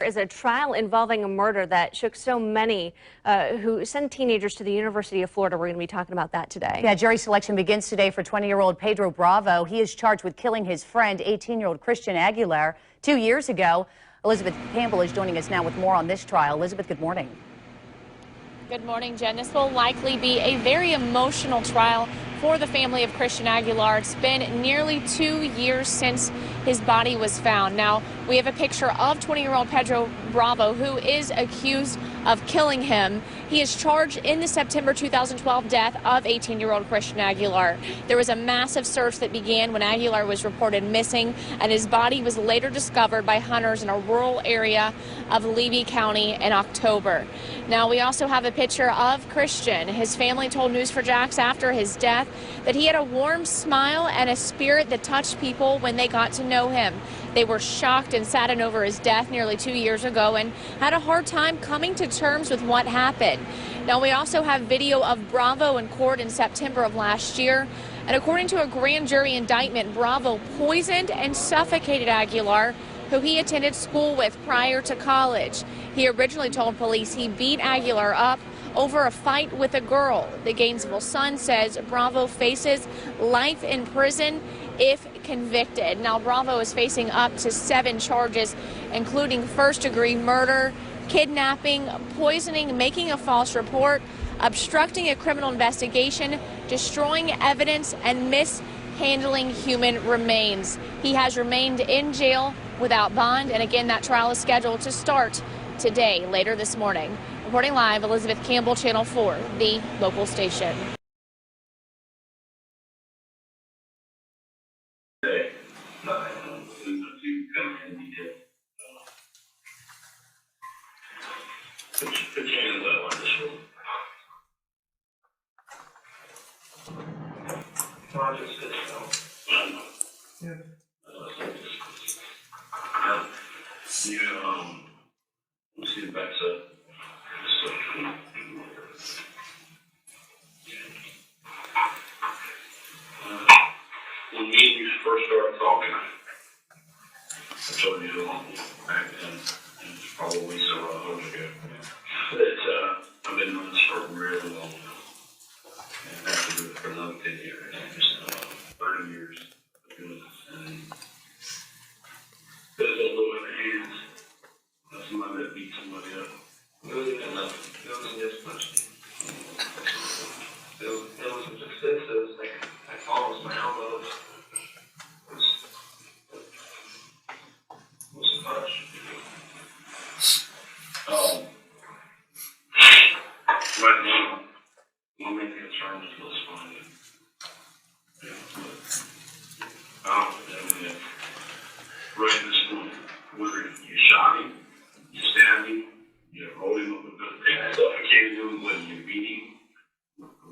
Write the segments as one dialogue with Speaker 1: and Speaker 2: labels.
Speaker 1: Is a trial involving a murder that shook so many who sent teenagers to the University of Florida. We're going to be talking about that today.
Speaker 2: Yeah, jury selection begins today for 20-year-old PEDrO Bravo. He is charged with killing his friend, 18-year-old Christian Aguilar, 2 years ago. Elizabeth Campbell is joining us now with more on this trial. Elizabeth, good morning.
Speaker 3: Good morning, Jen. This will likely be a very emotional trial for the family of Christian Aguilar. It's been nearly 2 years since his body was found. Now, we have a picture of 20-year-old PEDrO Bravo, who is accused of killing him. He is charged in the September 2012 death of 18-year-old Christian Aguilar. There was a massive search that began when Aguilar was reported missing, and his body was later discovered by hunters in a rural area of Levy County in October. Now, we also have a picture of Christian. His family told News4Jax after his death that he had a warm smile and a spirit that touched people when they got to know him. They were shocked and saddened over his death nearly 2 years ago and had a hard time coming to terms with what happened. Now, we also have video of Bravo in court in September of last year. And according to a grand jury indictment, Bravo poisoned and suffocated Aguilar, who he attended school with prior to college. He originally told police he beat Aguilar up over a fight with a girl. The Gainesville Sun says Bravo faces life in prison if convicted. Now, Bravo is facing up to 7 charges, including first-degree murder, kidnapping, poisoning, making a false report, obstructing a criminal investigation, destroying evidence, and mishandling human remains. He has remained in jail without bond, and again, that trial is scheduled to start today, later this morning. Reporting live, Elizabeth Campbell, Channel 4, the local station.
Speaker 4: Let's see the backside. When me and you first started talking, I told you back then, and it's probably several years ago, that I've been doing this for a really long time. And I have to do it for another 10 years, just 30 years of doing this. And there's a little in the hands of somebody that beat somebody up. It wasn't just much. It wasn't just this, it was like I falls my elbows. It wasn't much. Right now, my main concern is what's finding. Right this morning, whether you shot him, you stabbed him, you rolled him up with the suffocated him, whether you beat him.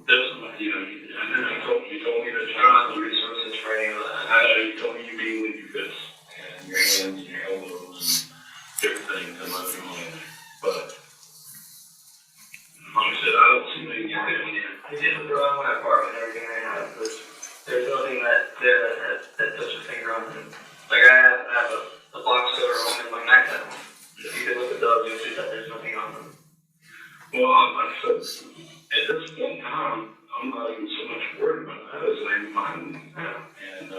Speaker 4: Doesn't matter, and then you told me that you're not the resources for any of that. You told me you beat him with your fists and your hands and your elbows and different things and let me on. But like I said, I don't see anything you did. I didn't throw out my apartment and everything I have. There's nothing that touched a finger on him. Like I have a box cover on my neck now. If you can look at those, you'll see that there's nothing on them. Well, like I said, at this point in time, I'm not even so much worried about that as I'm finding now. And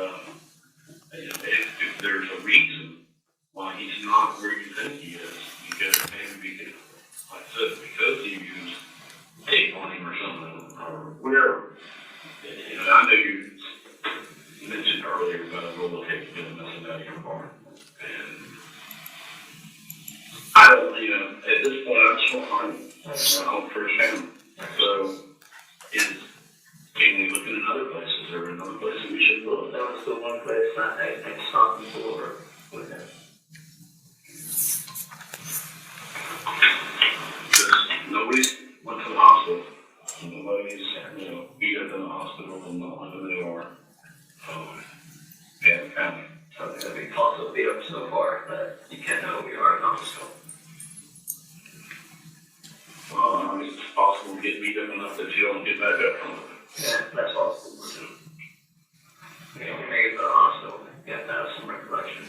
Speaker 4: if there's a reason why he's not where you think he is, you gotta maybe, like I said, because you used tape on him or something, or whatever. I know you mentioned earlier about a roll of tape getting messing out of your car. And I don't, at this point, I just want to find him for his family. So, can we look in another place? Is there another place that we should look? That was the one place that I stopped and pulled over with him. Because nobody's went to the hospital. Nobody's, beat up in the hospital and not like who they are. Yeah, kind of. Something that we also beat up so far that you can't know who we are in the hospital. Well, it's possible to get beat up enough that you don't get back up from it. Yeah, that's possible. We make it to the hospital and get some recollection.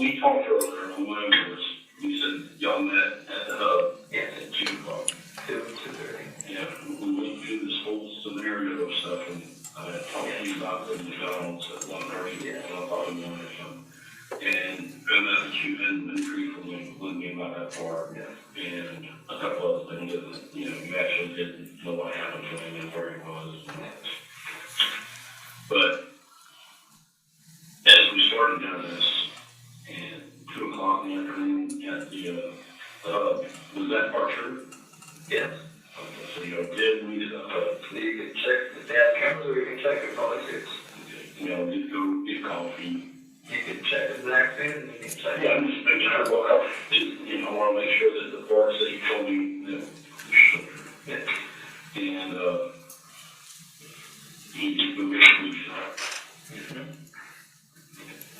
Speaker 5: we talked earlier on Wednesday, you said y'all met at the hub.
Speaker 4: Yes.
Speaker 5: At 2 o'clock.
Speaker 4: 2:30.
Speaker 5: Yeah, we went through this whole scenario stuff, and I had talked to you about the McDonald's at 1:30.
Speaker 4: Yeah.
Speaker 5: And I thought you wanted something. And I met with you and briefly with me about that part.
Speaker 4: Yeah.
Speaker 5: And a couple other things that, you actually didn't know what happened to him and where he was. But as we started doing this, and 2 o'clock in the afternoon at the hub, was that part true?
Speaker 4: Yes.
Speaker 5: Okay, so you did meet at the hub.
Speaker 4: You can check if they have cameras, or you can check your policies.
Speaker 5: Did go get coffee.
Speaker 4: You can check the vaccine, and you can check.
Speaker 5: Yeah, I'm just making sure, I want to make sure that the parts that you told me,
Speaker 4: Yeah.
Speaker 5: and, you did go get a flu shot.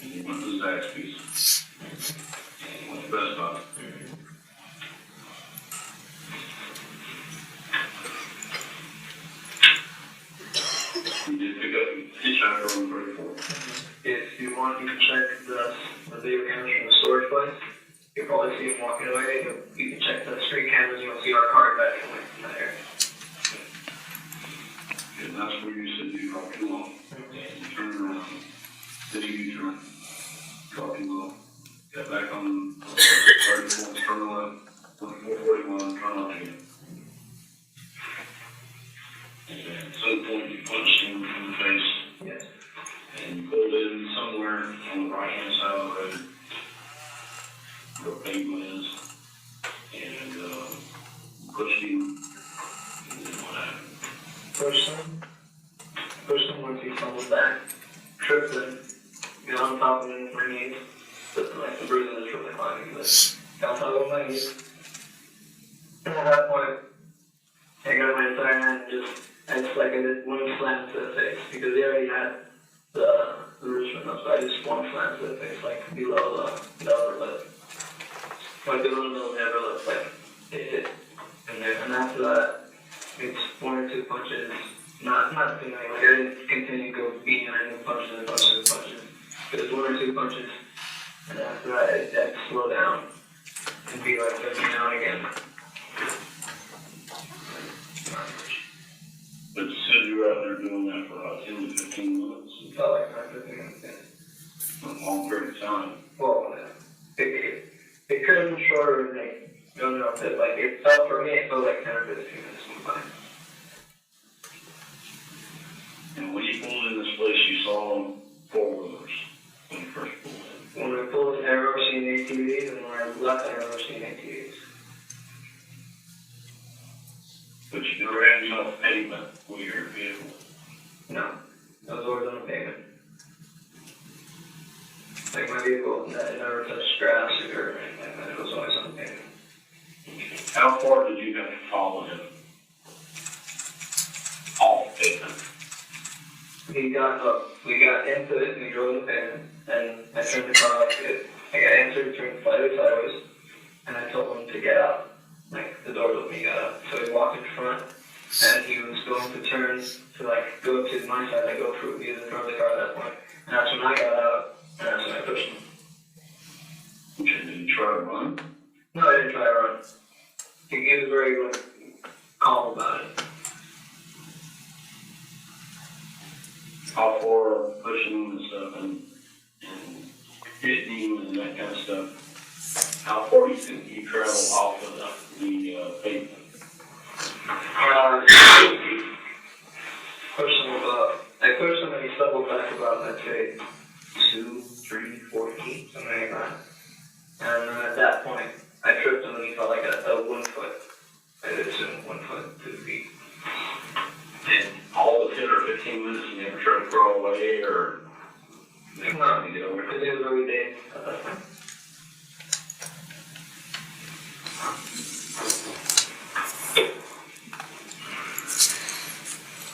Speaker 5: And you went to Zaxby's. And you went to Best Buy. You did pick up a hitchhiker on 34.
Speaker 4: If you want, you can check the video cameras from the storage place. You'll probably see him walking away. You can check the street cameras, you'll see our car back in that area.
Speaker 5: And that's where you said you dropped too long. And you turned around. Did you turn? Dropped too low. Got back on 34, turn left. Went 441, turn left again. And at some point you punched him in the face.
Speaker 4: Yes.
Speaker 5: And you pulled in somewhere on the right hand side of the road where pavement is. And pushed him. And then what happened?
Speaker 4: Pushed him once he stumbled back, tripped him, got on top of him with my knees, but like the bruises from the climbing, but got on top of my knees. And at that point, I got my entire hand and I did one slam to the face, because they already had the Richmond up, so I just one slam to the face, like below the upper lip. Like the little middle of the upper lip, like it hit in there, and after that, it's 1 or 2 punches, not too many, like I didn't continue to go beating, I didn't punches and punches and punches. It was 1 or 2 punches, and after that, I'd slow down and be like looking down again.
Speaker 5: But you said you were out there doing that for about 10 to 15 minutes.
Speaker 4: It felt like not 15 minutes.
Speaker 5: A long period of time.
Speaker 4: Well, it could have been shorter, like, I don't know, but like, it felt, for me, it felt like 10 or 15 minutes went by.
Speaker 5: And when you pulled in this place, you saw 4-wheelers when you first pulled in.
Speaker 4: When I pulled in, I've never seen ATVs, and when I left, I've never seen ATVs.
Speaker 5: But you never had enough pavement with your vehicle.
Speaker 4: No, I was always on the pavement. Like my vehicle, it never touched grass or anything like that, it was always on the pavement.
Speaker 5: How far did you have to follow him? Off pavement.
Speaker 4: We got into it, and we drove the pavement, and I turned the car like it. I got answered, turned slightly sideways, and I told him to get out. Like, the door opened, he got up. So he walked in front, and he was going to turn to, like, go to my side, like, go through, he was in front of the car at that point. And that's when I got out, and that's when I pushed him.
Speaker 5: Okay, did you try to run?
Speaker 4: No, I didn't try to run. He was very, like, calm about it.
Speaker 5: How far pushing him and stuff and hitting him and that kind of stuff? How far do you think you travel off of the pavement?
Speaker 4: I pushed him and he stumbled back about, I'd say, 2, 3, 4 feet, something like that. And then at that point, I tripped him and he felt like a 1 foot. I did assume 1 foot, 2 feet.
Speaker 5: And all the 10 or 15 minutes you never tried to crawl away or never tried to get over
Speaker 4: Because
Speaker 5: it?
Speaker 4: it was already day at that point.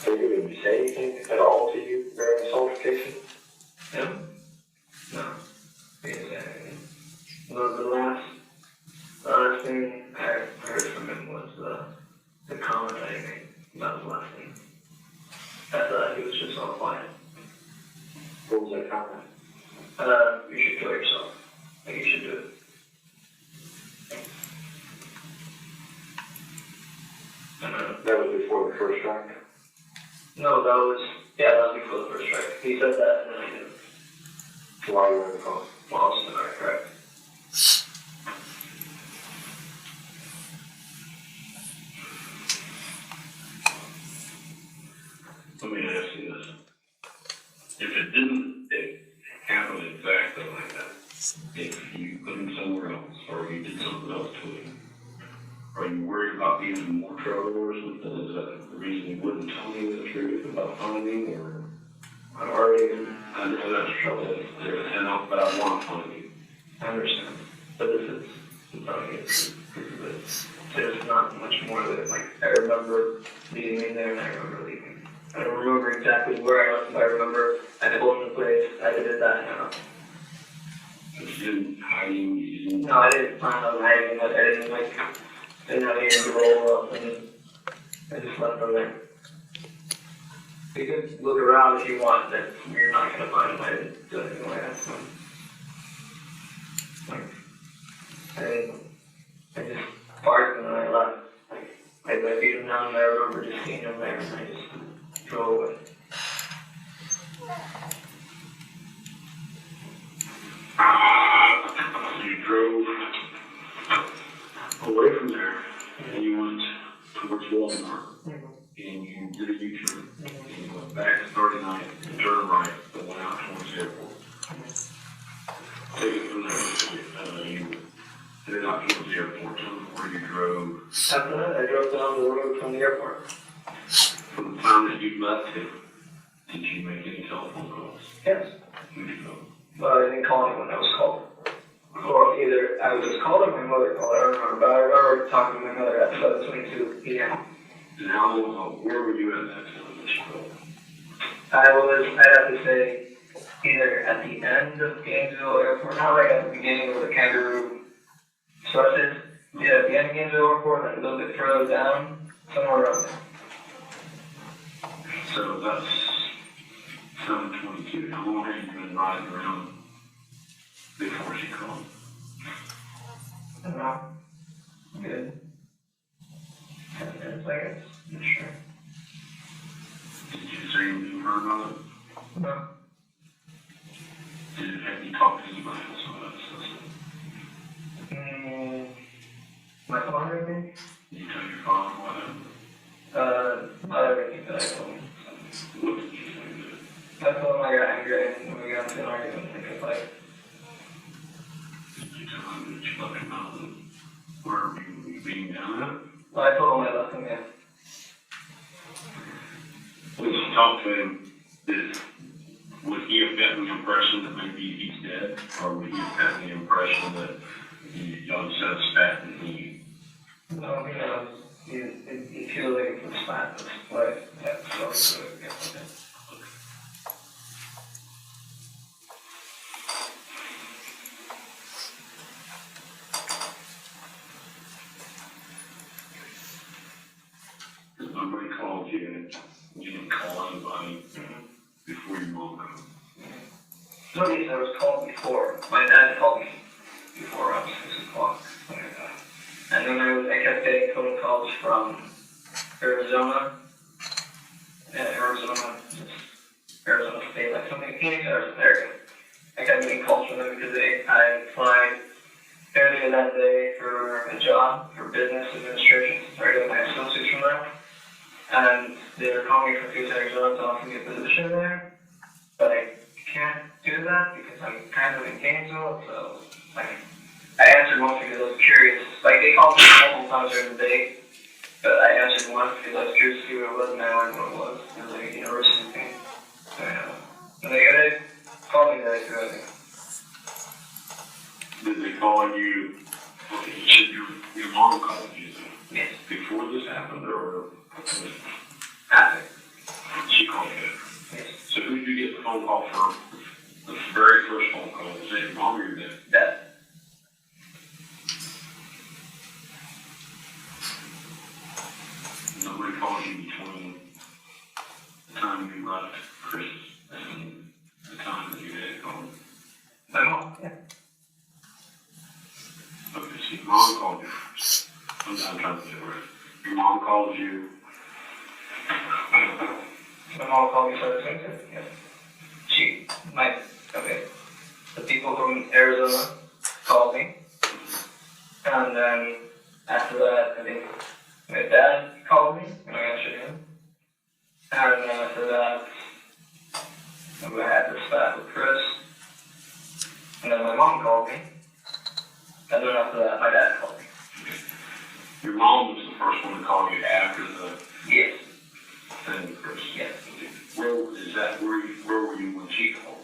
Speaker 6: Did he say anything at all to you during this altercation?
Speaker 4: No. No. He didn't say anything. The last thing I heard from him was the comment that he made about his last name. After that, he was just all quiet.
Speaker 6: What was that comment?
Speaker 4: You should kill yourself. Like you should do it.
Speaker 6: That was before the first strike.
Speaker 4: No, that was before the first strike. He said that, and then I did it.
Speaker 6: While you were in the car.
Speaker 4: Well, I was in the car, correct.
Speaker 5: Let me ask you this. If it didn't happen exactly like that, if you put him somewhere else, or you did something else to him, are you worried about being in more trouble or something? Is that the reason you wouldn't tell me the truth about finding, or?
Speaker 4: I'm already in.
Speaker 5: I know that's trouble, but I want to find you.
Speaker 4: I understand. But this is, there's not much more of it. Like, I remember being in there and I remember leaving. I don't remember exactly where I left. I remember I pulled in the place, I did that,
Speaker 5: But you didn't hiding, you didn't.
Speaker 4: No, I didn't plan on hiding it. I didn't have anything to roll up, and I just left from there. You can look around if you want, but you're not going to find him. I didn't do anything like that. So. I just parked and then I left. I beat him down and I remember just seeing him there and I just drove away.
Speaker 5: You drove away from there and you went towards Walmart and you did a U-turn and you went back to 39th and turned right and went out towards the airport. Take it from there. You headed out towards the airport. Tell me where you drove.
Speaker 4: After that, I drove down the road from the airport.
Speaker 5: From the time that you left him, did you make any telephone calls?
Speaker 4: Yes.
Speaker 5: Who did you call?
Speaker 4: But I didn't call anyone I was called. Or either I was called or my mother called. I don't remember. But I remember talking to my mother at 7:22 p.m.
Speaker 5: And how long, where were you at that time that you called?
Speaker 4: I'd have to say, either at the end of Gainesville Airport, not like at the beginning where the kangaroo stuff is. Yeah, at the end of Gainesville Airport, and a little bit further down, somewhere around there.
Speaker 5: So that's 7:22. How long had you been riding around before she called?
Speaker 4: I don't know. Good. 10 minutes, I guess. I'm not sure.
Speaker 5: Did you say anything to her about it?
Speaker 4: No.
Speaker 5: Have you talked to anybody else about it?
Speaker 4: My father, maybe?
Speaker 5: Did you tell your father what happened?
Speaker 4: Not everything that I told him.
Speaker 5: What did you say?
Speaker 4: I told him I got angry and we got into an argument because
Speaker 5: Did you tell him that you left him out and were you being down at it?
Speaker 4: well, I told him I left him, yeah.
Speaker 5: When you talked to him, would he have gotten the impression that maybe he's dead? Or would he have gotten the impression that y'all just had a spat and he...
Speaker 4: No, you know, he feels like it was fine. That's why that's so good.
Speaker 5: Nobody called you and you didn't call anybody before your mom called.
Speaker 4: Nobody I was called before. My dad called me before around 6 o'clock. And then I kept getting phone calls from Arizona. Arizona State, like something, Phoenix, Arizona. I kept getting calls from them because I applied earlier that day for a job for business administration. Started getting my associates from there. And they were calling me from Phoenix, Arizona to offer me a position there. But I can't do that because I'm kind of in Gainesville, so I answered once because I was curious. Like, they called me multiple times during the day, but I answered once because I was curious to see what it was, and I learned what it was. It was like a university thing. And they called me that too, I think.
Speaker 5: Did they call you, you said your mom called you
Speaker 4: Yes.
Speaker 5: before this happened, or
Speaker 4: After.
Speaker 5: she called you?
Speaker 4: Yes.
Speaker 5: So who did you get the phone call from? The very first phone call, was it your mom or your dad?
Speaker 4: That.
Speaker 5: Nobody called you between the time you left Chris and the time that your dad called.
Speaker 4: My mom, yeah. the people from Arizona called me. And then after that, I think my dad called me and I answered him. And then after that, I had this chat with Chris. And then my mom called me. And then after that, my dad called me.
Speaker 5: Your mom was the first one to call you after the
Speaker 4: Yes.
Speaker 5: thing with Chris?
Speaker 4: Yes.
Speaker 5: Where were you when she called?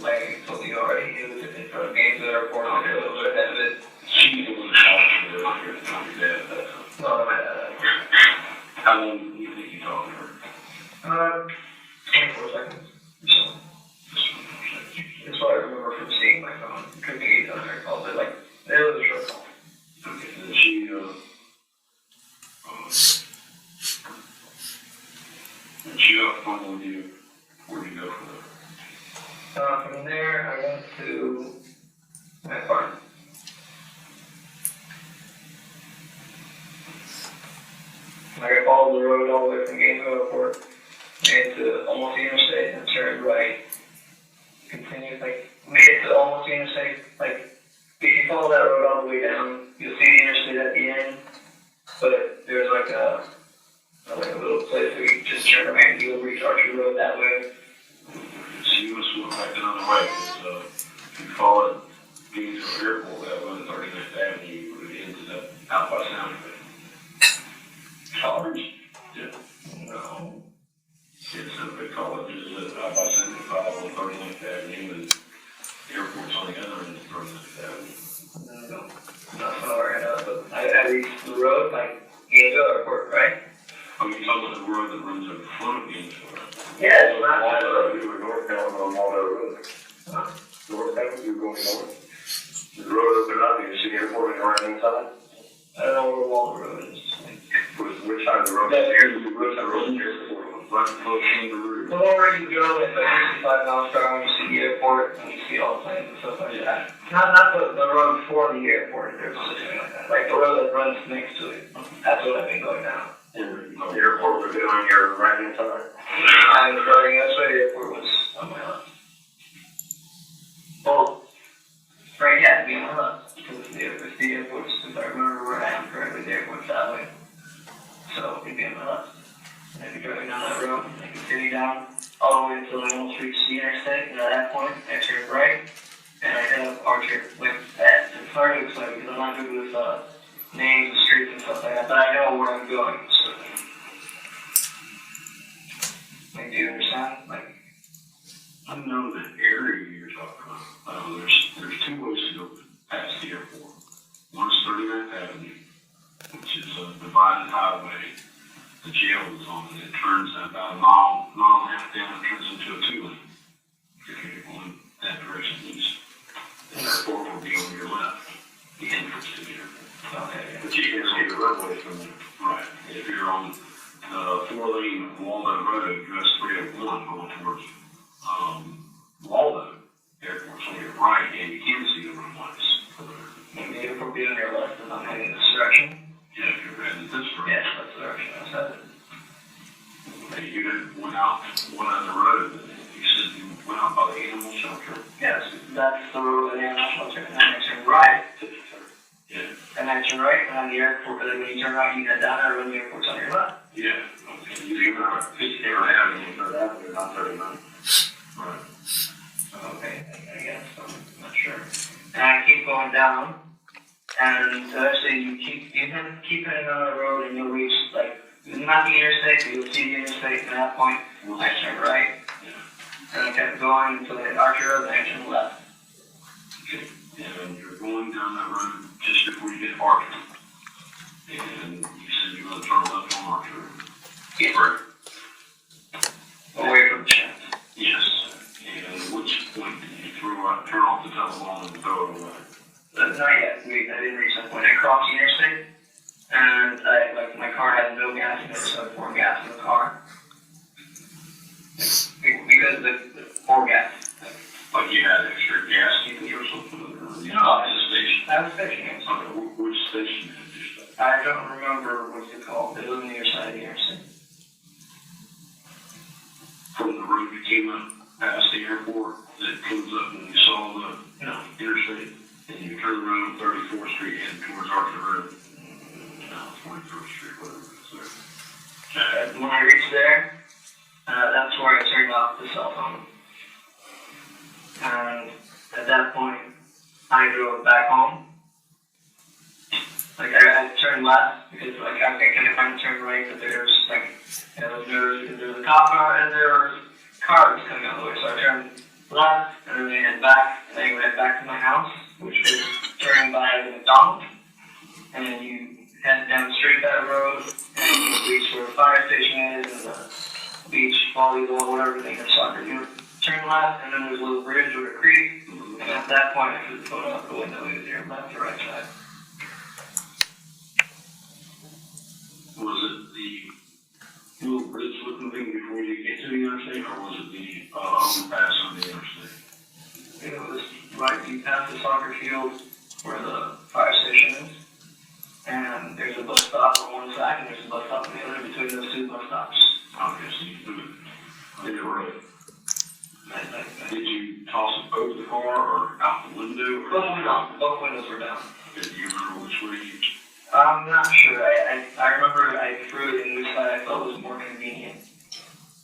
Speaker 4: Like I told you already, it was in front of games at the airport. Okay. A little bit of it.
Speaker 5: She was talking to her, not your dad at that time.
Speaker 4: No, my dad.
Speaker 5: How long do you think you talked to her?
Speaker 4: 24 seconds. So, that's what I remember from seeing my phone. It could be 800 calls, but like, it was a short call.
Speaker 5: Okay, and then she, and she got phone with you. Where'd you go from there?
Speaker 4: From there, I went to my apartment. Like I followed the road all the way from Gainesville Airport into almost the interstate and turned right. Continued, like, made it to almost the interstate. Like, if you follow that road all the way down, you'll see the interstate at the end. But there's like a little place where you just turn around and you'll reach Archer Road that way.
Speaker 5: So you must have went back another way, because, if you followed Gainesville Airport that way, 39th Avenue, you would have ended up out by Sound Bay.
Speaker 4: College?
Speaker 5: Yeah.
Speaker 4: No.
Speaker 5: It's a big college, is out by 75 on 39th Avenue, and the airport's on the other end of 39th Avenue.
Speaker 4: No. Not far enough, but I reached the road, like Gainesville Airport, right?
Speaker 5: Oh, you're talking about the road that runs over the front of Gainesville?
Speaker 4: Yeah, so that's
Speaker 6: Waldo,
Speaker 4: the road.
Speaker 6: you were northbound on Waldo Road. Northbound, you were going north. The road opened up, you see the airport on your right hand side?
Speaker 4: I don't know where Waldo Road is.
Speaker 6: Which side of the road?
Speaker 4: Yeah,
Speaker 6: Here's the road, the road here's the road.
Speaker 5: Right below Kangaroo.
Speaker 4: The lower you go, it's like 65 miles per hour, you see the airport, and you see all the planes and stuff like that. Not the road for the airport, there's something like that. Like the road that runs next to it. That's what I've been going down.
Speaker 6: And the airport would have been on your right hand side?
Speaker 4: I was driving this way, the airport was on my left. Well, right, yeah, it'd be on my left. Because if the airport's, if I remember where I am correctly, the airport's that way. So it'd be on my left. And I'd be driving down that road, I continue down all the way until I almost reach the interstate, and at that point, I turn right, and I head up Archer. Like, it's hard to explain because I'm not good with names and streets and stuff like that, but I know where I'm going, so. Like, do you understand? Like,
Speaker 5: I know the area you're talking about. There's two ways to go past the airport. One is 39th Avenue, which is a divided highway. The jail is on it. It turns about a mile and a half down and turns into a 2-lane. If you're going that direction east. The airport will be on your left, the entrance to the airport.
Speaker 4: okay,
Speaker 5: But you can see the runway from there. Right. If you're on the 4-lane Waldo Road, US 301 going towards Waldo Airport's on your right, and you can see the runways from there.
Speaker 4: maybe the airport be on your left and I'm heading this direction.
Speaker 5: Yeah, if you're heading this direction.
Speaker 4: Yes, that's the direction I was headed.
Speaker 5: Hey, you went out the road. You said you went out by the animal shelter.
Speaker 4: Yes, that's the road that animal shelter, and then I turn right.
Speaker 5: Yeah.
Speaker 4: And I turn right, and on the airport, but then when you turn right, you get down there, and the airport's on your left.
Speaker 5: Yeah. Okay. You're not 53rd Avenue.
Speaker 6: 3rd Avenue, not 39th.
Speaker 5: Right.
Speaker 4: Okay, I guess, I'm not sure. And I keep going down, and eventually you keep heading on the road, and you'll reach, like, not the interstate, but you'll see the interstate, and at that point, I turn right.
Speaker 5: Yeah.
Speaker 4: And I kept going until the Archer Road, and I turned left.
Speaker 5: Okay. And you're going down that road just before you get to Archer. And you said you're going to turn left on Archer.
Speaker 4: Yes.
Speaker 5: Right.
Speaker 4: Away from the shaft.
Speaker 5: Yes. And at which point did you turn off the telephone and throw it away?
Speaker 4: Not yet. I didn't reach that point. I crossed the interstate, and my car had no gas in it, so I poured gas in the car. Because the pour gas.
Speaker 5: Like you had extra gas tanks or something? Or you
Speaker 4: No,
Speaker 5: at the station?
Speaker 4: I was fishing it.
Speaker 5: Okay, which station did you stay?
Speaker 4: I don't remember what's it called. It was on the other side of the interstate.
Speaker 5: From the road you came up past the airport before that comes up and you saw the interstate, and you turn around on 34th Street heading towards Arthur Road. 21st Street, whatever it is there.
Speaker 4: When I reached there, that's where I turned off the cell phone. And at that point, I drove back home. Like, I turned left because, like, I couldn't find a turn right, but there was, like, there was a cop car and there were cars coming out of the way. So I turned left and then we head back, and then we went back to my house, which was turning by the McDonald's. And then you head down the street that road, and you reach where the fire station is, and the beach, volleyball, whatever thing is soccer. You turn left, and then there's a little bridge or a creek, and at that point, I threw the phone out the window, either your left or right side.
Speaker 5: Was it the little bridge looking thing before you get to the interstate, or was it the overpass on the interstate?
Speaker 4: It was right, you pass the soccer field where the fire station is, and there's a bus stop on one side, and there's a bus stop on the other. Between those two bus stops.
Speaker 5: Okay, so you threw it on the road. Did you toss it over the car or out the window? Or
Speaker 4: Both were down. Both windows were down.
Speaker 5: do you remember which way you?
Speaker 4: I'm not sure. I remember I threw it in which side I felt was more convenient.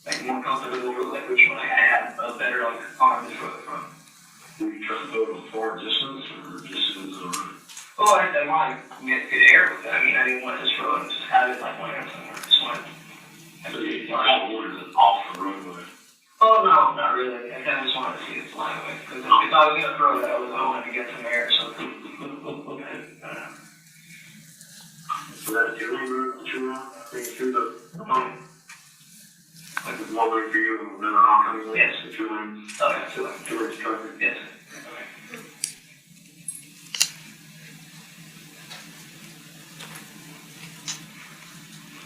Speaker 4: Like, more comfortable, like which one I had a better, like, arm to throw it from.
Speaker 5: Were you trying to throw it a far distance or just into the road?
Speaker 4: Oh, I wanted to get good air with it. I mean, I didn't want to just throw it and just have it like land somewhere. I just wanted.
Speaker 5: So you kind of wanted it off the roadway.
Speaker 4: Oh, no, not really. I kind of just wanted to see it fly away. Because if I was going to throw it, I wanted to get some air, so.
Speaker 5: So that dealing road that you were on, I think through the, like the one way for you and then an oncoming lane?
Speaker 4: Yes.
Speaker 5: The 2 lanes?
Speaker 4: Oh, yeah, 2 lanes.
Speaker 5: 2 lanes traffic?
Speaker 4: Yes.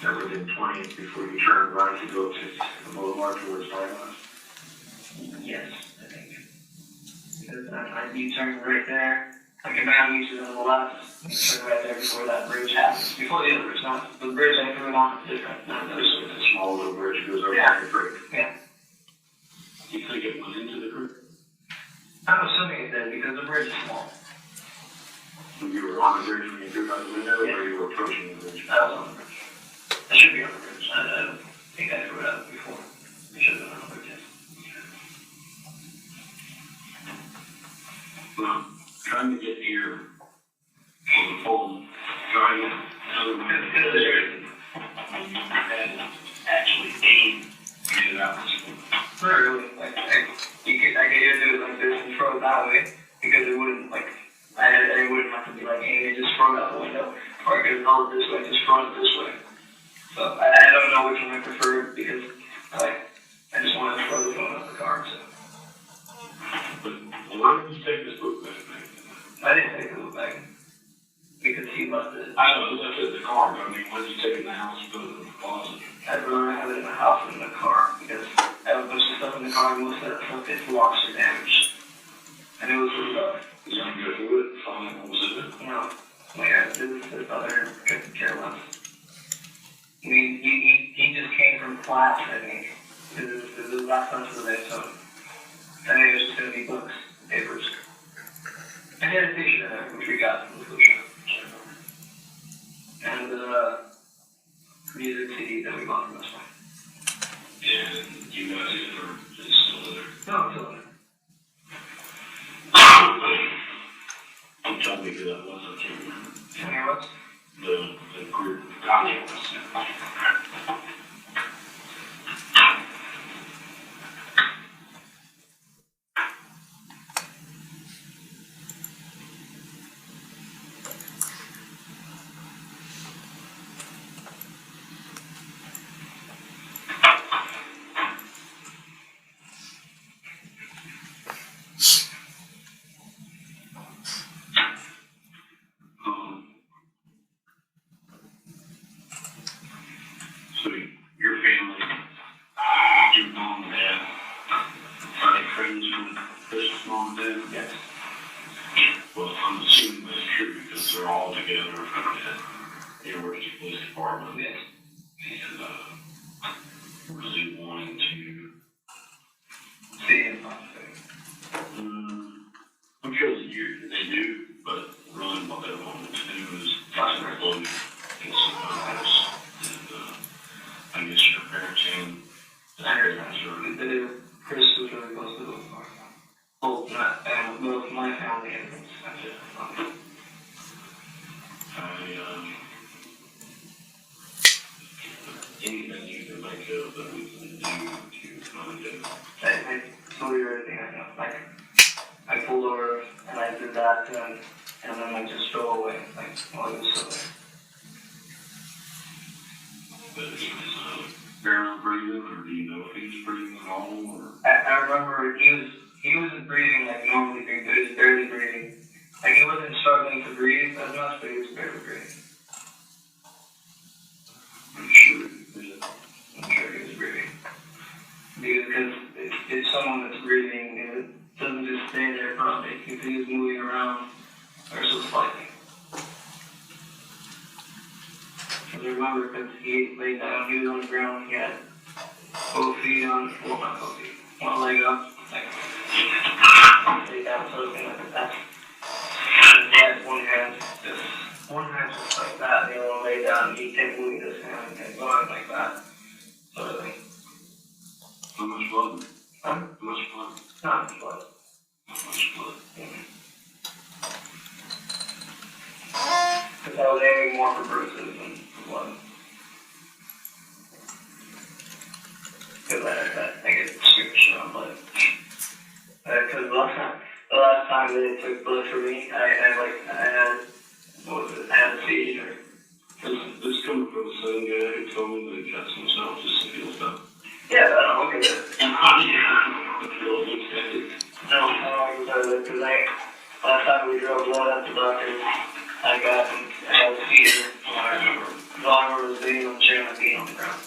Speaker 5: That within 20 before you turn right to go to the boulevard towards Diamond?
Speaker 4: Yes, I think. Because I do turn right there. Like a man uses on the left. You turn right there before that bridge happens. Before the other bridge, not the bridge I threw it on is different. Not those.
Speaker 5: It's a small little bridge goes over
Speaker 4: Yeah.
Speaker 5: the creek.
Speaker 4: Yeah.
Speaker 5: Do you think it went into the creek?
Speaker 4: I'm assuming it did because the bridge is small.
Speaker 5: When you were on the bridge when you threw out the window,
Speaker 4: Yeah.
Speaker 5: or you were approaching the bridge?
Speaker 4: I was on the bridge. I should be on the bridge. I don't think I threw it out before. I should have been on the bridge.
Speaker 5: Well, trying to get here on the phone, trying to tell them that you had actually aimed to get it out this way.
Speaker 4: Not really. Like, I could either do it like this and throw it that way because it wouldn't, like, I wouldn't have to be like, hey, just throw it out the window. Or I could have held it this way, just throw it this way. So I don't know which one I prefer because, like, I just wanted to throw the phone out the car, so.
Speaker 5: But why did you take this book back?
Speaker 4: I didn't take the book back because he left it.
Speaker 5: I know, left it in the car, but I mean, when did you take it in the house and put it in the closet?
Speaker 4: I'd rather have it in the house than in the car because I have a bunch of stuff in the car and most of that stuff gets lost or damaged. And it was really rough.
Speaker 5: You didn't go through it, find out what was in it?
Speaker 4: No. Yeah, this other couldn't care less. I mean, he just came from class, I think. This is the last month of the day, so I think it was just going to be books, papers. And he had a t-shirt in there, which we got from the food shop. And music CD that we bought from this one.
Speaker 5: And you guys it, or is it still there?
Speaker 4: No, it's still in there.
Speaker 5: I'm trying to think who that was, I can't remember.
Speaker 4: And here was?
Speaker 5: The group contract. So your family, your mom and dad, are they friends from Chris's mom and dad?
Speaker 4: Yes.
Speaker 5: Well, I'm assuming that's true because they're all together at the University Police Department.
Speaker 4: Yes.
Speaker 5: And really wanting to
Speaker 4: See him, not family, both my family and his family.
Speaker 5: Anything you can think of that we can do to find him?
Speaker 4: I told you everything I know. Like, I pulled over and I did that to him, and then I just drove away, like, while he was still there.
Speaker 5: But he was barely breathing, or do you know if he was breathing at all? Or?
Speaker 4: I remember he wasn't breathing like normally breathing, but he was barely breathing. Like, he wasn't struggling to breathe as much, but he was barely breathing.
Speaker 5: I'm sure
Speaker 4: I'm sure he was breathing. Because if someone that's breathing, it doesn't just stay there probably. If he was moving around, or so slightly. I remember because he laid down, he was on the ground, he had both feet on, well, not both feet, one leg up, like, laid down, so like that. And he had one hand just like that, the other one laid down, and he kept moving his hand and going like that, sort of thing.
Speaker 5: how much blood?
Speaker 4: Huh?
Speaker 5: How much blood?
Speaker 4: Not much blood.
Speaker 5: How much blood?
Speaker 4: Because I was aiming more for bruises than for blood. Because I get squished around blood. Because the last time they took blood from me, I had a seizure.
Speaker 5: This coming from the same guy who told me that he cuts himself just to feel stuff.
Speaker 4: Yeah, I don't look at it.
Speaker 5: No,
Speaker 4: I don't look at it because last time we drove blood at the doctor, I had a seizure. The armor was being on the chair and I being on the ground.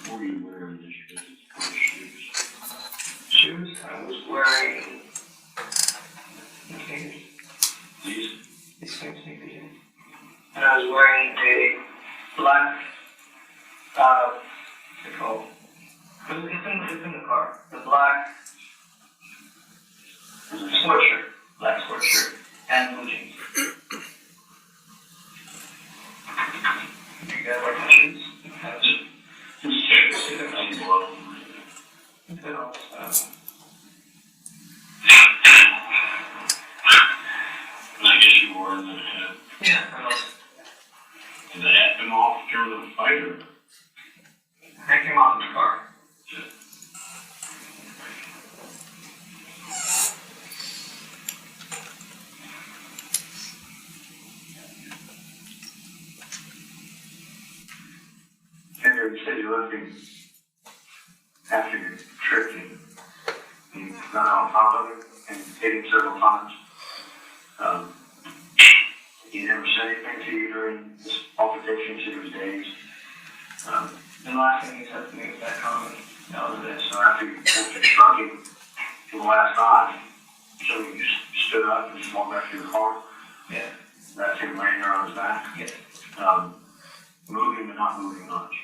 Speaker 5: what were you wearing this shoes?
Speaker 4: Shoes? I was wearing sneakers. These same sneakers, yeah. And I was wearing a black, what's it called? It's in the car. The black sport shirt, and blue jeans. You guys like my shoes?
Speaker 5: I guess you wore in the head.
Speaker 4: Yeah.
Speaker 5: Did the hat come off during the fight or?
Speaker 4: I came off in the car.
Speaker 6: Henry, you said you're looking after your trip and you got on top of it and hit him several times. He never said anything to you during this altercation, you said it was days.
Speaker 4: The last thing he said to me was that comment.
Speaker 6: That was it. So after you struck him for the last time, so you stood up and just walked back to your car.
Speaker 4: Yeah.
Speaker 6: That's him laying there on his back.
Speaker 4: Yes.
Speaker 6: Moving but not moving much.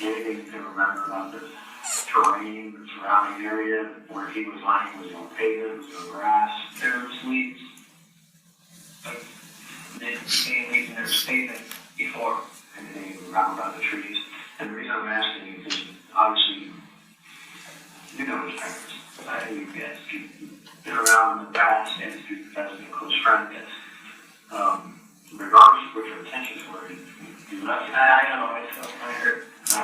Speaker 6: Anything you can remember about the terrain, the surrounding area, where he was lying? Was it on pavement? Was it on grass?
Speaker 4: There was leaves. Like, they seen leaves and there was pavement before.
Speaker 6: Anything you remember about the trees? And the reason I'm asking you is obviously you know his parents. I think yes, you've been around in the past and you've been a close friend.
Speaker 4: Yes.
Speaker 6: Regardless of what your intentions were, you left it.
Speaker 4: I know, I heard. I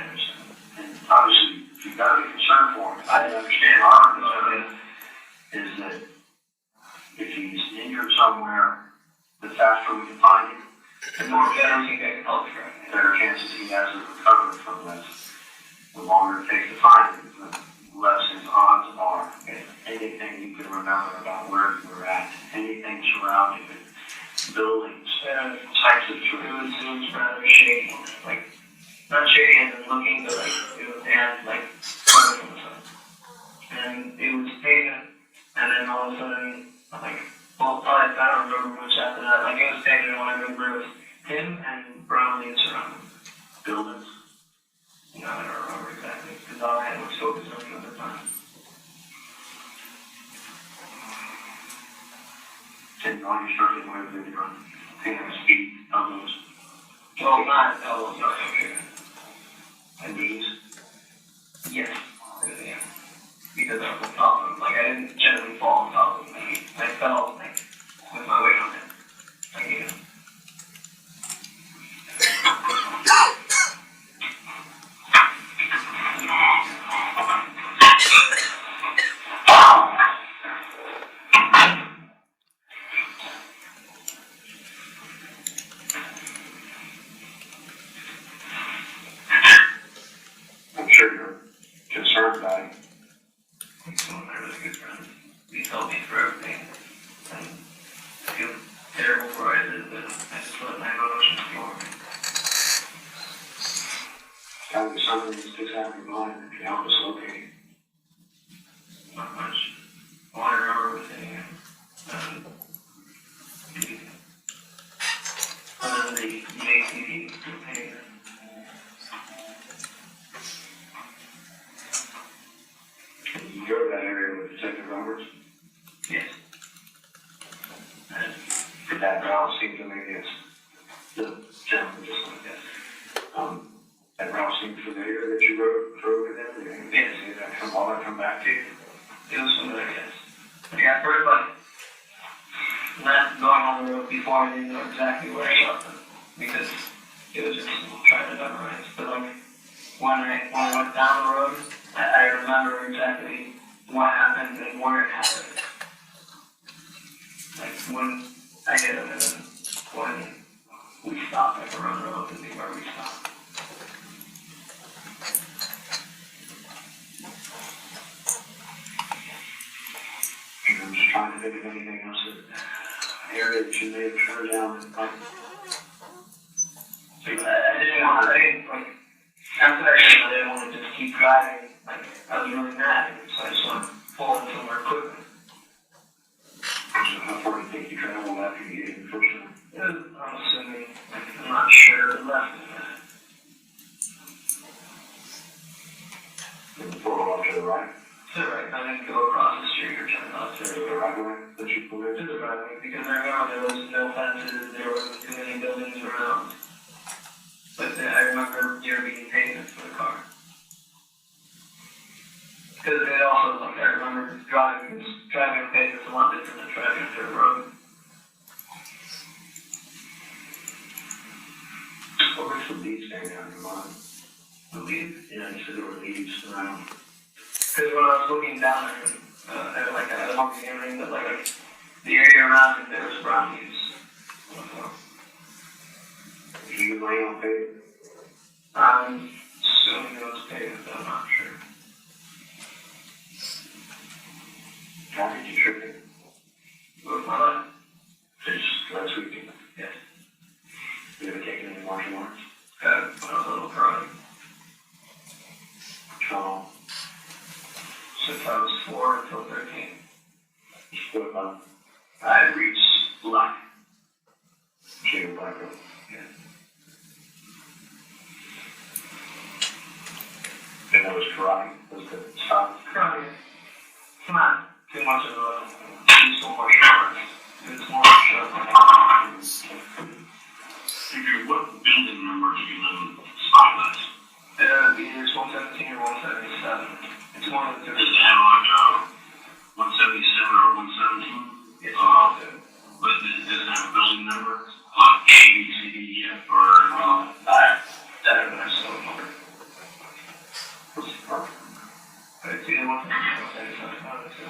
Speaker 4: understand.
Speaker 6: And obviously, you've got to be concerned for him. I didn't understand our concern is that if he's injured somewhere, the faster we can find him, the more
Speaker 4: I think I can help you right now.
Speaker 6: better chances he has of recovering from this. The longer it takes to find him, the less his odds are. Anything you can remember about where you were at, anything surrounding it, buildings, types of trees.
Speaker 4: It was rather shady. Like, not shady as in looking, but like, it was further from the sun. And it was pavement, and then all of a sudden, I don't remember much after that. Like, it was pavement, and all I remember was him and brown leaves around him.
Speaker 6: Buildings.
Speaker 4: No, I don't remember exactly, because all I had was focused on him at the time.
Speaker 6: And all you're struggling with is your hands, feet, elbows,
Speaker 4: Well, not elbows, no, okay.
Speaker 6: and knees.
Speaker 4: Yes. Yeah. Because I was on top of him. Like, I didn't generally fall on top of him. I fell, like, with my weight on him. Like, you know.
Speaker 6: I'm sure you're concerned about it.
Speaker 4: He's one of my really good friends. He's helped me through everything. And I feel terrible for what I did, but I just let my emotions go over me.
Speaker 6: It's gotta be something that sticks out of your mind that can help us locate you.
Speaker 4: Not much. All I remember was hitting him. Other than the ATV, the pain.
Speaker 6: You go to that area with Detective Roberts.
Speaker 4: Yes. And
Speaker 6: Did that Ralph seem familiar? Yes. The gentleman just like that. That Ralph seemed familiar that you drove with him?
Speaker 4: Yes.
Speaker 6: Did that all that come back to you?
Speaker 4: it was familiar, yes. Yeah, for everybody. Not going on the road before I didn't know exactly where I shot them. Because it was just trying to memorize. But like when I went down the road, I remember exactly what happened and where it happened. Like when I hit him and then when we stopped, like around the road to see where we stopped.
Speaker 6: I'm just trying to think of anything else area that you may have turned down.
Speaker 4: So I didn't want to, like, after that, I didn't want to just keep driving. Like, I was really mad, so I just wanted to pull in somewhere quickly.
Speaker 6: So how far do you think you traveled after you hit him the first time?
Speaker 4: I'm assuming, like, I'm not sure, less than that.
Speaker 6: And before off to the right?
Speaker 4: To the right, I didn't go across the street or turn left
Speaker 6: To
Speaker 4: or
Speaker 6: the right way that you pulled
Speaker 4: to
Speaker 6: in?
Speaker 4: the right way, because I remember there was no fences, there wasn't too many buildings around. But I remember there being pavement for the car. Because it also, like, I remember driving on pavement is a lot different than driving on dirt road.
Speaker 6: What were some leaves standing out in your mind?
Speaker 4: The leaves.
Speaker 6: Yeah, you said there were leaves around.
Speaker 4: Because when I was looking down there, I was looking everything, but like the area around it, there was brown leaves.
Speaker 6: Did you lay on pavement?
Speaker 4: I'm assuming it was pavement, but I'm not sure.
Speaker 6: How did you trip it?
Speaker 4: With my life?
Speaker 6: Just last weekend.
Speaker 4: Yes.
Speaker 6: You ever taken any martial arts?
Speaker 4: When I was a little karate.
Speaker 6: How long?
Speaker 4: Since I was 4 until 13.
Speaker 6: What about?
Speaker 4: I reached black.
Speaker 6: So you're black belt.
Speaker 4: Yeah.
Speaker 6: And that was karate? Was the style?
Speaker 4: Karate. It's not too much of a useful martial arts. It's more of a show.
Speaker 5: Andrew, what building number do you live in Spotlight?
Speaker 4: Either it's 117 or 177. It's one of the two.
Speaker 5: Does it have like 177 or 117?
Speaker 4: It's one of the two.
Speaker 5: But does it have a building number? Like A, B, C, D, E, F, or
Speaker 4: I don't know, so
Speaker 6: What's the part?
Speaker 4: but it's either 117 or 177. One of the two.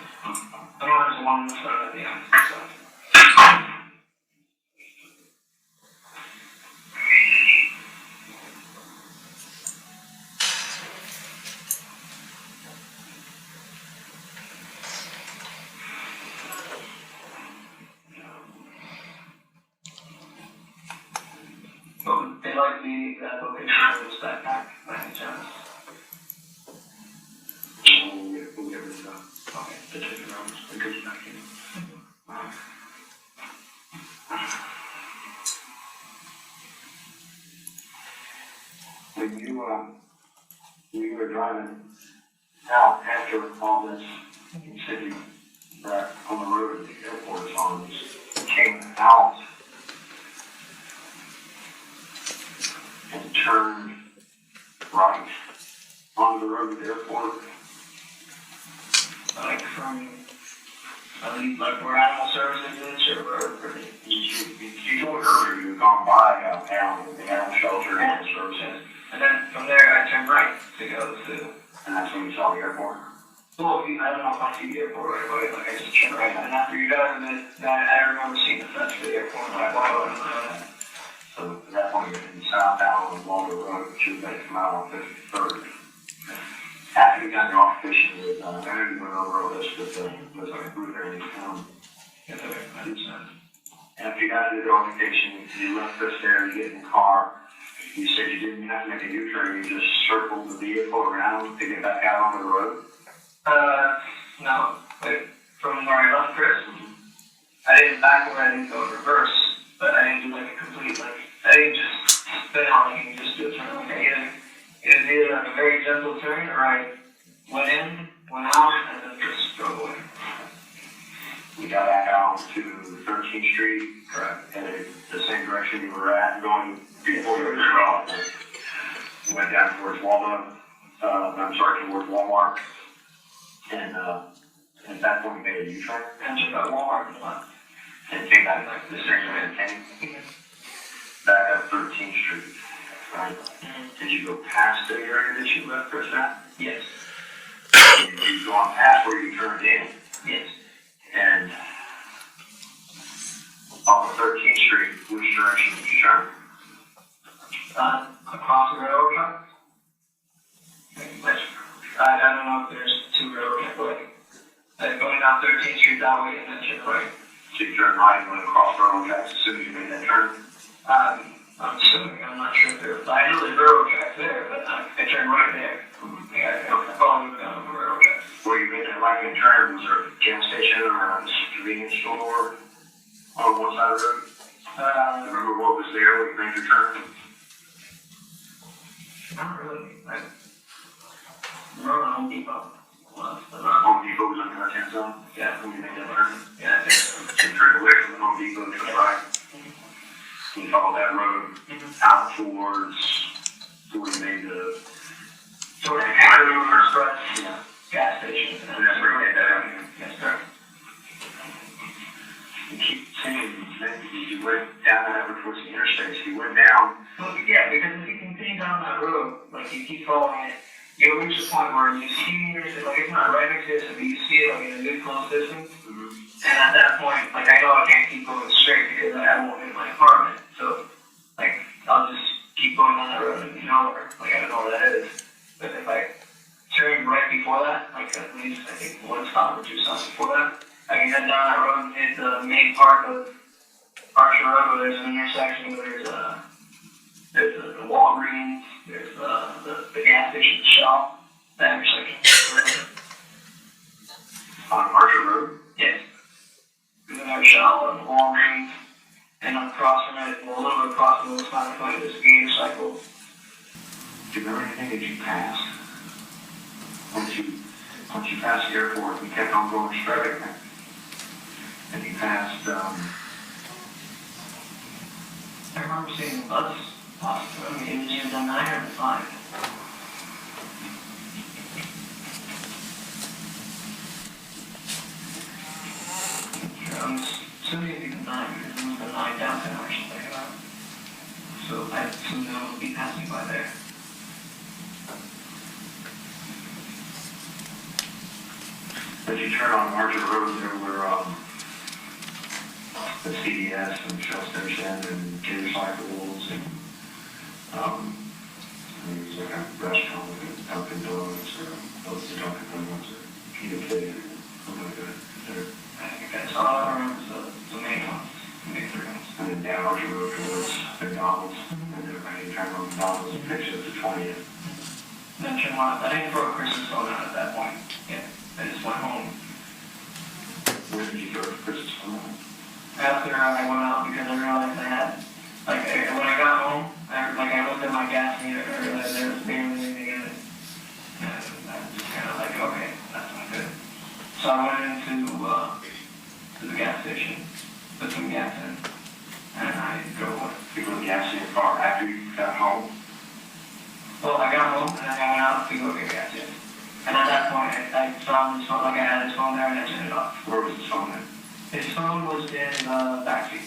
Speaker 4: I know there's one on the side of the end. So. But would they like the exact location of this backpack by any chance?
Speaker 6: We'll get rid of that.
Speaker 4: Okay.
Speaker 6: The ticket numbers. We could back in. When you were driving out after all this, you said you were on the road at the airport as long as
Speaker 4: like where animal services is, or where
Speaker 6: You told me earlier you had gone by the animal shelter and the services,
Speaker 4: and then from there I turned right to go to.
Speaker 6: and that's when you saw the airport.
Speaker 4: Well, I don't know if I see the airport right away, like I just turned right, and after you guys, then I remember seeing the fence for the airport, and I walked over.
Speaker 6: So at that point, you're heading southbound along the road, but you're going to come out on 53rd. After you got off fishing with, I know you went over all this with a group there in town.
Speaker 4: Yes, okay, I understand.
Speaker 6: After you got to the orientation, you left us there, you get in the car. You said you didn't have to make a U-turn, you just circled the vehicle around to get back out on the road.
Speaker 4: No, like, from where I left Chris, I didn't backward, I didn't go in reverse, but I didn't do like a complete, like, I didn't just spin out like you just do a turn. Like, it was either like a very gentle turn, or I went in, went out, and then just drove away.
Speaker 6: We got back out to 13th Street.
Speaker 4: Correct.
Speaker 6: Headed the same direction you were at, going before you were off. Went down towards Walmart, towards Walmart. And at that point, you made a U-turn.
Speaker 4: And took out Walmart and left.
Speaker 6: And came back like the same way it came. Back up 13th Street, right? Did you go past the area that you left Chris at?
Speaker 4: Yes.
Speaker 6: You gone past where you turned in?
Speaker 4: Yes.
Speaker 6: And off of 13th Street, which direction did you turn?
Speaker 4: Across the railroad track. I don't know if there's two railroad tracks, but going down 13th Street that way and then turn right.
Speaker 6: So you turned right and went across the railroad tracks as soon as you made that turn?
Speaker 4: I'm assuming, I'm not sure if there's, I know there's railroad tracks there, but I turned right there. I followed down the railroad tracks.
Speaker 6: Where you made that right-hand turn, was there a gas station or a convenience store on one side of the road? Remember what was there when you made your turn?
Speaker 4: Not really. I remember Home Depot was the
Speaker 6: Home Depot was on the left-hand side?
Speaker 4: Yeah.
Speaker 6: When you made that turn?
Speaker 4: Yeah, I think so.
Speaker 6: So you turned away from the Home Depot to the right. And you followed that road out towards where you made the...
Speaker 4: So it's kind of express
Speaker 6: Yeah.
Speaker 4: gas station.
Speaker 6: And that's where you made that turn.
Speaker 4: Yes, sir.
Speaker 6: You keep saying you went down that road towards the interstate, so you went down.
Speaker 4: Well, yeah, because if you continue down that road, like you keep following it, you'll reach a point where you see, like it's not right next to it, but you see it like in a good close distance. And at that point, like I know I can't keep going straight because I won't hit my apartment. So, like, I'll just keep going down that road and nowhere. Like I don't know where that is. But if I turn right before that, like at least I think one stop or two stops before that, I can head down that road and hit the main part of Archer Road where there's an intersection where there's a Walgreens, there's the gas station, Shell, that intersection.
Speaker 6: On Archer Road?
Speaker 4: Yes. There's Shell and Walgreens, and across from it, well, a little bit across from the final point, there's a Gator Cycle.
Speaker 6: Do you remember anything that you passed? Once you passed the airport, you kept on going straight, and you passed,
Speaker 4: I remember seeing the bus pass through me. It was either the 9 or the 5. I'm assuming it'd be the 9 because it was the 9 downtown or something like that. So I assume they'll be passing by there.
Speaker 6: as you turn on Archer Road, there were, the CVS and Shell Station and Gator Cycles and, there was like a restaurant with a Dunkin' Donuts or both the Dunkin' Donuts or PEDrO, something like that. There.
Speaker 4: I think that's all I remember, the main ones, the main 3 ones.
Speaker 6: And then down Archer Road towards McDonald's, and then you turn on McDonald's and fix it to 20th.
Speaker 4: Then turn on, I didn't throw a Christmas phone out at that point. Yeah, I just went home.
Speaker 6: Where did you go for Christmas phone?
Speaker 4: After I went out because I realized I had, like, when I got home, I looked at my gas meter and I realized there was barely anything in it. And I was just kind of like, okay, that's not good. So I went into to the gas station, put some gas in, and I drove away.
Speaker 6: You put gas in your car after you got home?
Speaker 4: Well, I got home and I went out to go get gas in. And at that point, I saw his phone, like I had his phone there and I turned it off.
Speaker 6: Where was his phone at?
Speaker 4: phone was in the backseat.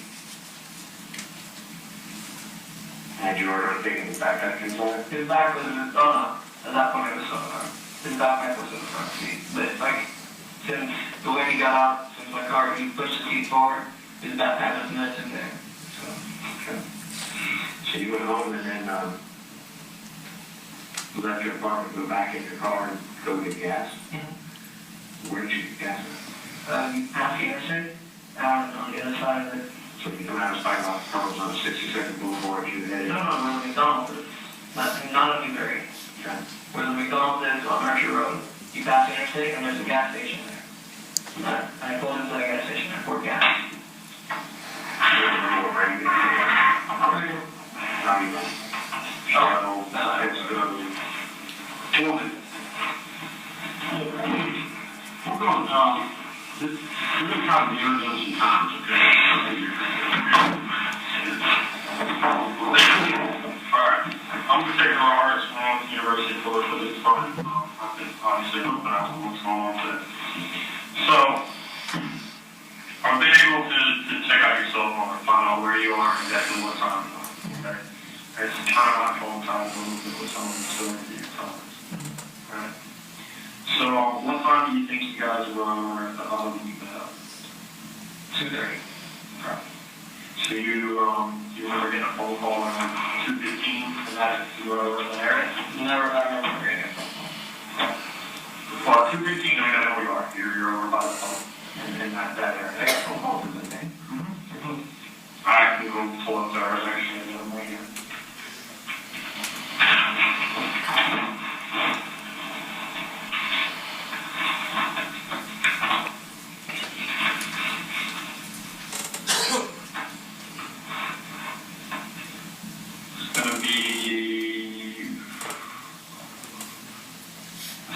Speaker 6: Had you already taken his backpack inside?
Speaker 4: His back was in the, oh no, at that point it was still in the front. His backpack was in the front seat. But like, since the way he got out, since my car, he pushed the seat forward, his backpack was nuts in there. So,
Speaker 6: Okay. So you went home and then, left your apartment, go back in your car and go get gas? Where did you get gas at?
Speaker 4: half the interstate, out on the other side of it.
Speaker 6: So you don't have to fight off cars on 62nd Boulevard, you headed?
Speaker 4: No, where the McDonald's is. Not on Newberry.
Speaker 6: Okay.
Speaker 4: Where the McDonald's is on Mercer Road. You pass the interstate and there's a gas station there. I pulled into that gas station, I poured gas.
Speaker 5: We're going, this is kind of the emergency times, okay? Alright, I'm gonna take our arts from the University of Florida for this part. Obviously, open up what's going on today. So, I've been able to check out your cell phone and find out where you are and exactly what time. Okay? It's kind of my phone time a little bit with some of the stories that you're telling us. Alright? So, what time do you think you guys were at the hub you met up?
Speaker 4: 2:30.
Speaker 5: Okay. So you remember getting a phone call around 2:15 and that you were over in the area?
Speaker 4: Never, I remember getting a phone call.
Speaker 5: Well, 2:15, I know where you are. You're over by the phone in that area.
Speaker 4: I got phone calls in the day.
Speaker 5: I can go pull up there actually and I'm right here. It's gonna be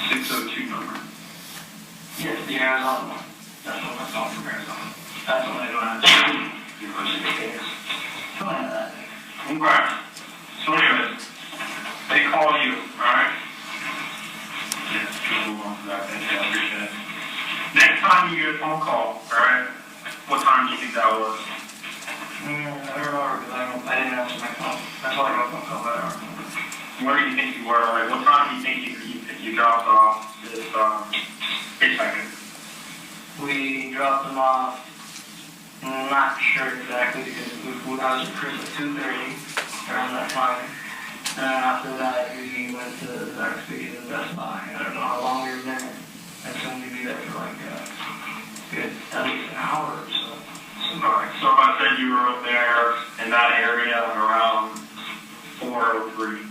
Speaker 5: 602 number.
Speaker 4: Yes, the Arizona one. That's what my phone from Arizona. That's what I don't have to do. University of Kansas. Something like that.
Speaker 5: Okay. So anyways, they call you, alright? Yeah, we'll move on to that. Thank you, I appreciate it. Next time you get a phone call, alright? What time do you think that was?
Speaker 4: I don't remember because I didn't answer my phone. That's all I got a phone call about an hour.
Speaker 5: Where do you think you were? Like, what time do you think you dropped off this hitchhiker?
Speaker 4: We dropped them off. Not sure exactly because I was at Chris at 2:30 around that time. And then after that, we went to the next weekend in Best Buy. I don't know how long we were there. I assumed we'd be there for like good at least an hour or so.
Speaker 5: Alright, so if I said you were up there in that area around 4:03,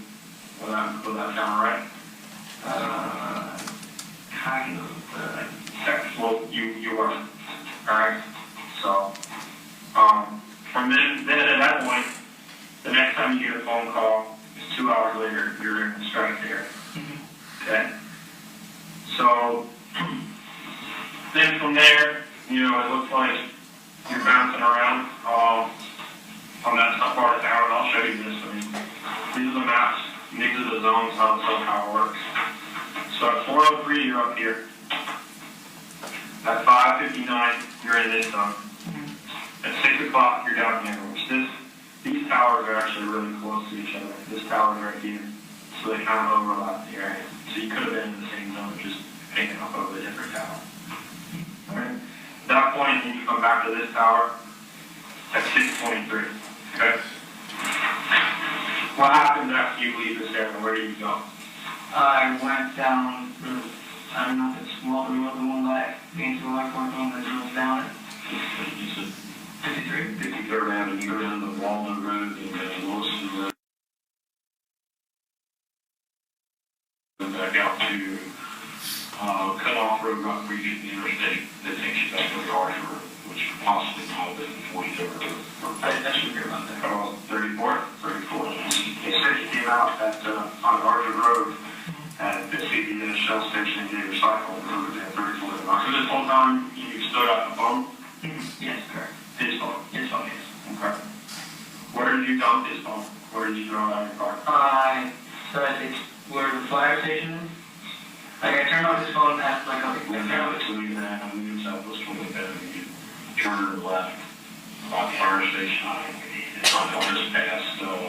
Speaker 5: would that sound right?
Speaker 4: Kind of.
Speaker 5: Okay, well, you were. Alright, so, from then at that point, the next time you get a phone call is 2 hours later, you're in the strike area. Okay? So, then from there, it looks like you're bouncing around on that part of town. I'll show you this. These are the maps. These are the zones, how it works. So at 4:03, you're up here. At 5:59, you're in this zone. At 6 o'clock, you're down here. These towers are actually really close to each other. This tower's right here. So they kind of overlap the area. So you could have been in the same zone, just hanging off of a different tower. Alright? At that point, you come back to this tower at 6:23. Okay? What happens after you leave this area? Where do you go?
Speaker 4: I went down through, I don't know if it's Walter Road, the one by Gainesville Airport, the one that goes down it. 53?
Speaker 5: 53rd Avenue, you're in the Walden Road and Wilson Road. Back out to cut off road, not reaching the interstate that takes you back to the Arch Road, which possibly might have been 43rd or
Speaker 4: I should be around there.
Speaker 5: 34th? 34th.
Speaker 6: He said he came out on Archer Road at the CBS Shell Station and gave a cycle over there, 34th.
Speaker 5: So this whole time you stood at the phone?
Speaker 4: Yes, correct.
Speaker 5: His phone?
Speaker 4: His phone, yes.
Speaker 5: Okay. Where did you dump his phone? Where did you throw it out of your car?
Speaker 4: So it's where the fire station is. Like I turned off his phone at like a
Speaker 5: When that was leaving that, I moved Southwest 25th, you turned turned left about the fire station. It's on just past 2. Okay.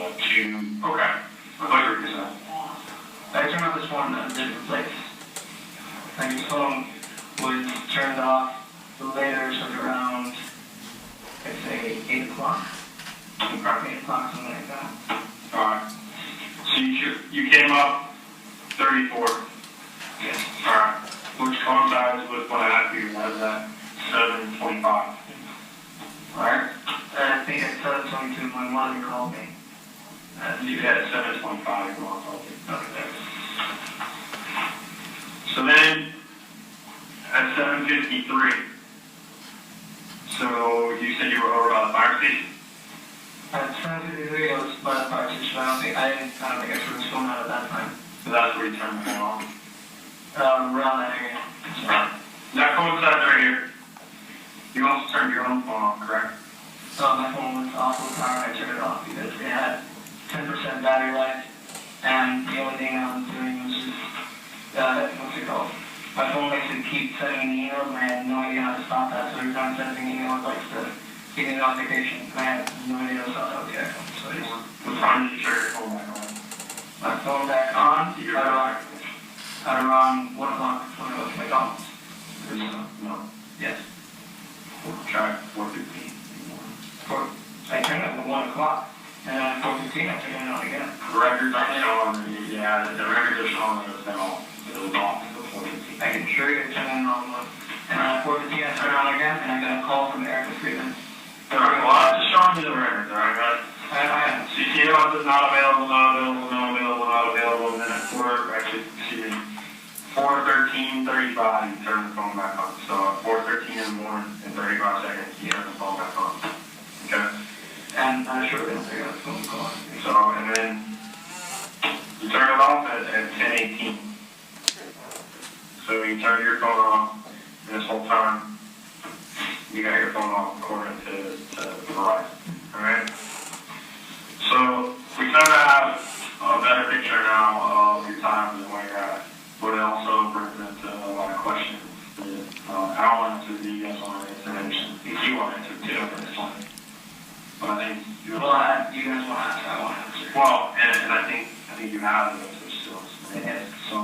Speaker 5: I thought you were going to say.
Speaker 4: I turned off this one at a different place. Like his phone was turned off later, so around, I'd say 8 o'clock. 8 o'clock, something like that.
Speaker 5: Alright. So you came up 34.
Speaker 4: Yes.
Speaker 5: Alright. Which coincides with what I had for you. That was at 7:25. Alright.
Speaker 4: I think at 7:22 my mother called me.
Speaker 5: You had 7:25. Your mom told you.
Speaker 4: Okay.
Speaker 5: So then, at 7:53. So you said you were over by the fire station?
Speaker 4: At 7:53 I was by the fire station. I don't think I threw his phone out at that time.
Speaker 5: So that's where you turned the phone off.
Speaker 4: Around that area.
Speaker 5: That coincides right here. You also turned your own phone off, correct?
Speaker 4: My phone was off with power and I turned it off because it had 10% battery life, and the only thing I was doing was just, what's it called? My phone likes to keep sending me emails and I had no idea how to stop that, so every time I'm sending emails, it likes to give me a notification. I had no idea how to stop that with the iPhone, so I just...
Speaker 5: What time did you turn your phone back on?
Speaker 4: My phone back on at around 1 o'clock when I went to McDonald's.
Speaker 5: No.
Speaker 4: Yes.
Speaker 5: Try 4:15.
Speaker 4: I turned it at 1 o'clock, and then at 4:15 I turned it on again.
Speaker 5: The records are showing, yeah, the records are showing it was off. It was off at 4:15.
Speaker 4: I can sure you turn it on one. And at 4:15 I turned it on again, and I got a call from Eric Freeman.
Speaker 5: Alright, well, I'm just showing you the records, alright, guys?
Speaker 4: I am.
Speaker 5: So you see how it says not available, not available, not available, not available, and then at 4:13:35, you turn the phone back on. So at 4:13 in the morning and 35 seconds, you turn the phone back on. Okay?
Speaker 4: And I sure didn't pick up the phone call.
Speaker 5: So, and then you turn it off at 10:18. So you turn your phone off, and this whole time, you got your phone off according to Verizon. Alright? So, we kind of have a better picture now of your time and where you're at. But it also brings into a lot of questions that I don't answer. Do you guys want to answer? If you want to answer too, it's fine. But I think you
Speaker 4: You guys want to answer, I want to answer.
Speaker 5: well, and I think you have the answers still.
Speaker 4: Yes.
Speaker 5: So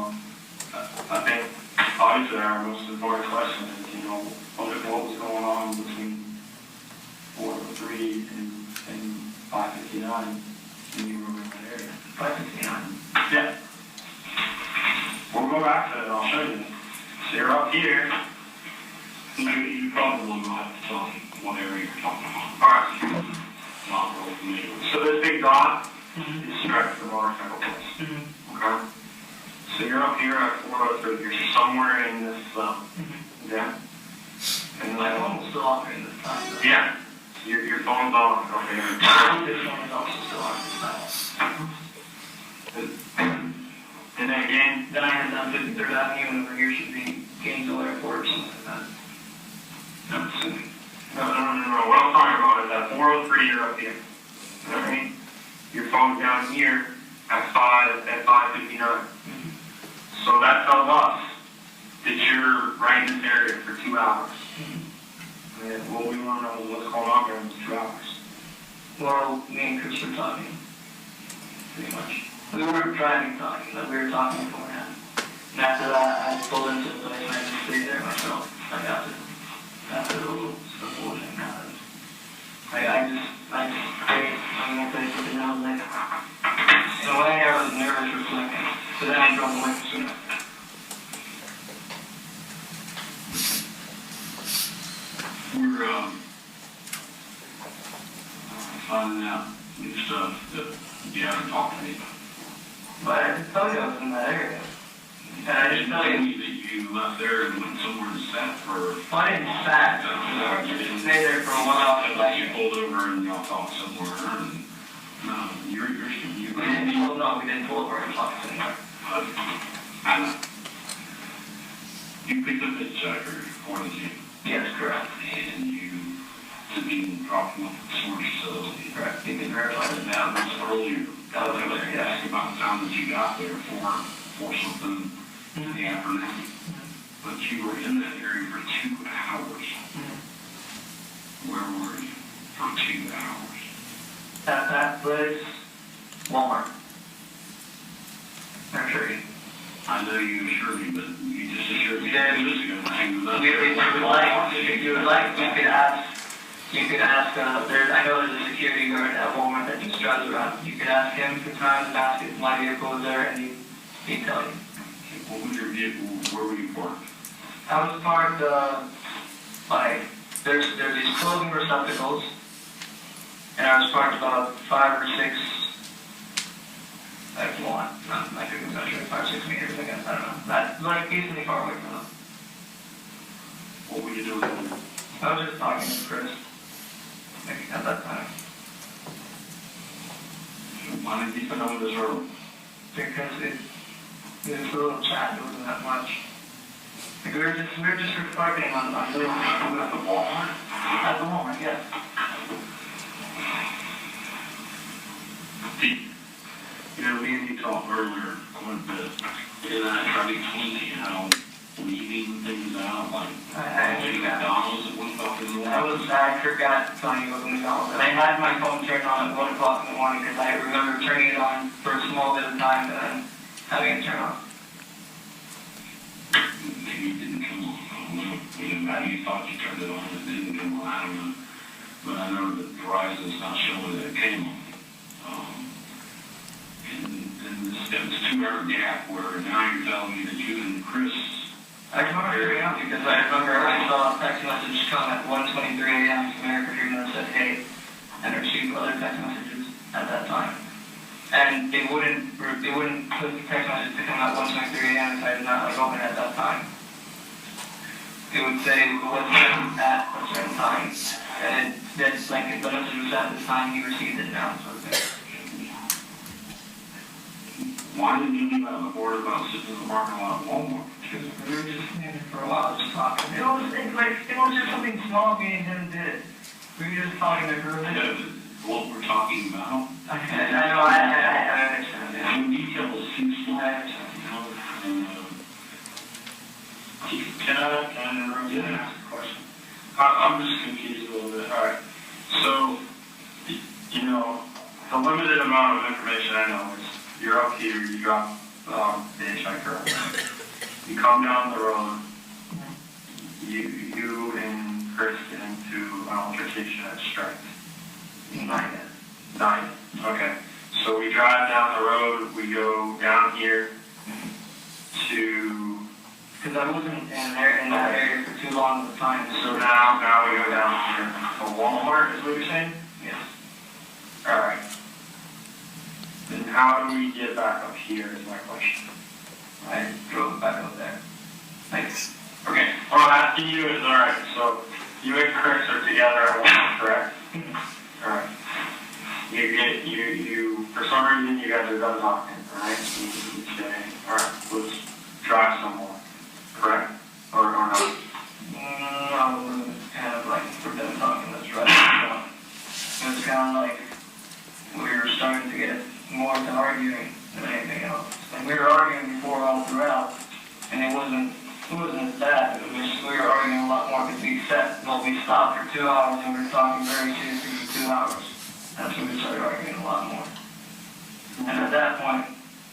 Speaker 5: I think obviously our most important question is, what was going on between 4:03 and 5:59 when you were in that area?
Speaker 4: 5:59.
Speaker 5: Yeah. We'll go back to it, I'll show you. So you're up here. You probably will have to tell me what area you're talking about. Alright. Not really familiar with. So this big dot is straight to the motorcycle place. Okay? So you're up here at 4:03. You're somewhere in this zone. Yeah? And
Speaker 4: My phone was still on during this time.
Speaker 5: yeah. Your phone's on. Okay.
Speaker 4: This phone is also still on this time.
Speaker 5: And then again,
Speaker 4: Then I had down 53rd Avenue, and over here should be Gainesville Airport or something like that. I'm assuming.
Speaker 5: no. What I'm talking about is at 4:03, you're up here. Alright? Your phone's down here at 5:59. So that tells us that you're right in this area for 2 hours. And what we want to know is what's going on during those 2 hours.
Speaker 4: Well, me and Chris were talking. Pretty much. We weren't driving talking, but we were talking beforehand. And after that, I pulled into the place and I just stayed there myself. Like after the little stuff bullshit happened. I just stayed on the place with the nose like, in a way I was nervous for a second, but then I drove away soon.
Speaker 5: We're finding out new stuff that you haven't talked to me about.
Speaker 4: But I just told you I was in that area. And I just tell you,
Speaker 5: that you left there and went somewhere and sat for.
Speaker 4: well, I didn't sat. I just stayed there for a while.
Speaker 5: I thought you pulled over and y'all talked somewhere. And, no, you.
Speaker 4: We didn't pull over and talk somewhere.
Speaker 5: You picked up that checker for the team.
Speaker 4: Yes, correct.
Speaker 5: And you didn't even drop him off at the source facility.
Speaker 4: Correct. You can verify that.
Speaker 5: That was earlier.
Speaker 4: That was earlier,
Speaker 5: I
Speaker 4: yes.
Speaker 5: asked about the time that you got there for something in the afternoon. But you were in that area for 2 hours. 2 hours.
Speaker 4: At that place, Walmart. I'm sure you.
Speaker 5: I know you assured me, but you just assured me
Speaker 4: Yeah.
Speaker 5: 2 minutes ago. Hang with us.
Speaker 4: If you would like, you could ask, I know there's a security guard at Walmart that just drives around. You could ask him for times and ask if my vehicle is there, and he'd tell you.
Speaker 5: What was your vehicle? Where were you parked?
Speaker 4: I was parked, there's these clothing receptacles, and I was parked about 5 or 6, I think it was actually 5 or 6 meters, I guess, I don't know. That's like decently far away from them.
Speaker 5: What were you doing?
Speaker 4: I was just talking to Chris, at that time,
Speaker 5: Why did you put on this road?
Speaker 4: because it was a little chat, it wasn't that much. Like we were just reflecting on
Speaker 5: At the Walmart?
Speaker 4: at the moment, yes.
Speaker 5: Pete, you know, me and you talked earlier quite a bit, and I tried to explain to you how leaving things out, like McDonald's at 1 o'clock in the morning.
Speaker 4: I forgot telling you what the McDonald's. And I had my phone turned on at 1 o'clock in the morning because I remember turning it on for a small bit of time and then having it turn off.
Speaker 5: Maybe it didn't come on. I don't know. Maybe you thought you turned it on and it didn't come on. I don't know. But I know that Verizon's not showing that it came on. And this 2 hour gap where now you're telling me that you and Chris.
Speaker 4: I remember hearing out because I remember I saw a text message come at 1:23 a.m. from America Dream that said, hey, and I received other text messages at that time. And they wouldn't put the text message to come at 1:23 a.m. if I did not open it at that time. It would say what's sent at a certain time. And that's like if the message was at the time he received it now. So
Speaker 5: Why didn't you leave out the board about sitting in the parking lot of Walmart?
Speaker 4: because we were just standing for a while just talking. It was just something small me and him did. We were just talking to her.
Speaker 5: What we're talking about.
Speaker 4: I know, I understand.
Speaker 5: In detail is too
Speaker 4: I understand.
Speaker 5: Can I interrupt you and ask a question? I'm just confused a little bit. All right. So, you know, the limited amount of information I know is you're up here, you drop the hitchhiker girl. You come down the road, you and Chris get into an altercation at Strike. 9. Okay. So we drive down the road, we go down here to...
Speaker 4: Because I wasn't in that area for too long of a time.
Speaker 5: So now we go down here to Walmart, is what you're saying?
Speaker 4: Yes.
Speaker 5: All right. Then how do we get back up here is my question.
Speaker 4: I drove back up there. Thanks.
Speaker 5: Okay, what I'm asking you is, all right, so you and Chris are together at Walmart, correct? All right. You for some reason you guys are done talking, all right? You say, all right, let's drive somewhere, correct? Or not?
Speaker 4: No, it was kind of like we're done talking, let's drive down. It was kind of like we were starting to get more to arguing than anything else. And we were arguing before all throughout, and it wasn't as bad. It was just we were arguing a lot more because we stopped for 2 hours and we were talking very seriously for 2 hours. That's when we started arguing a lot more. And at that point,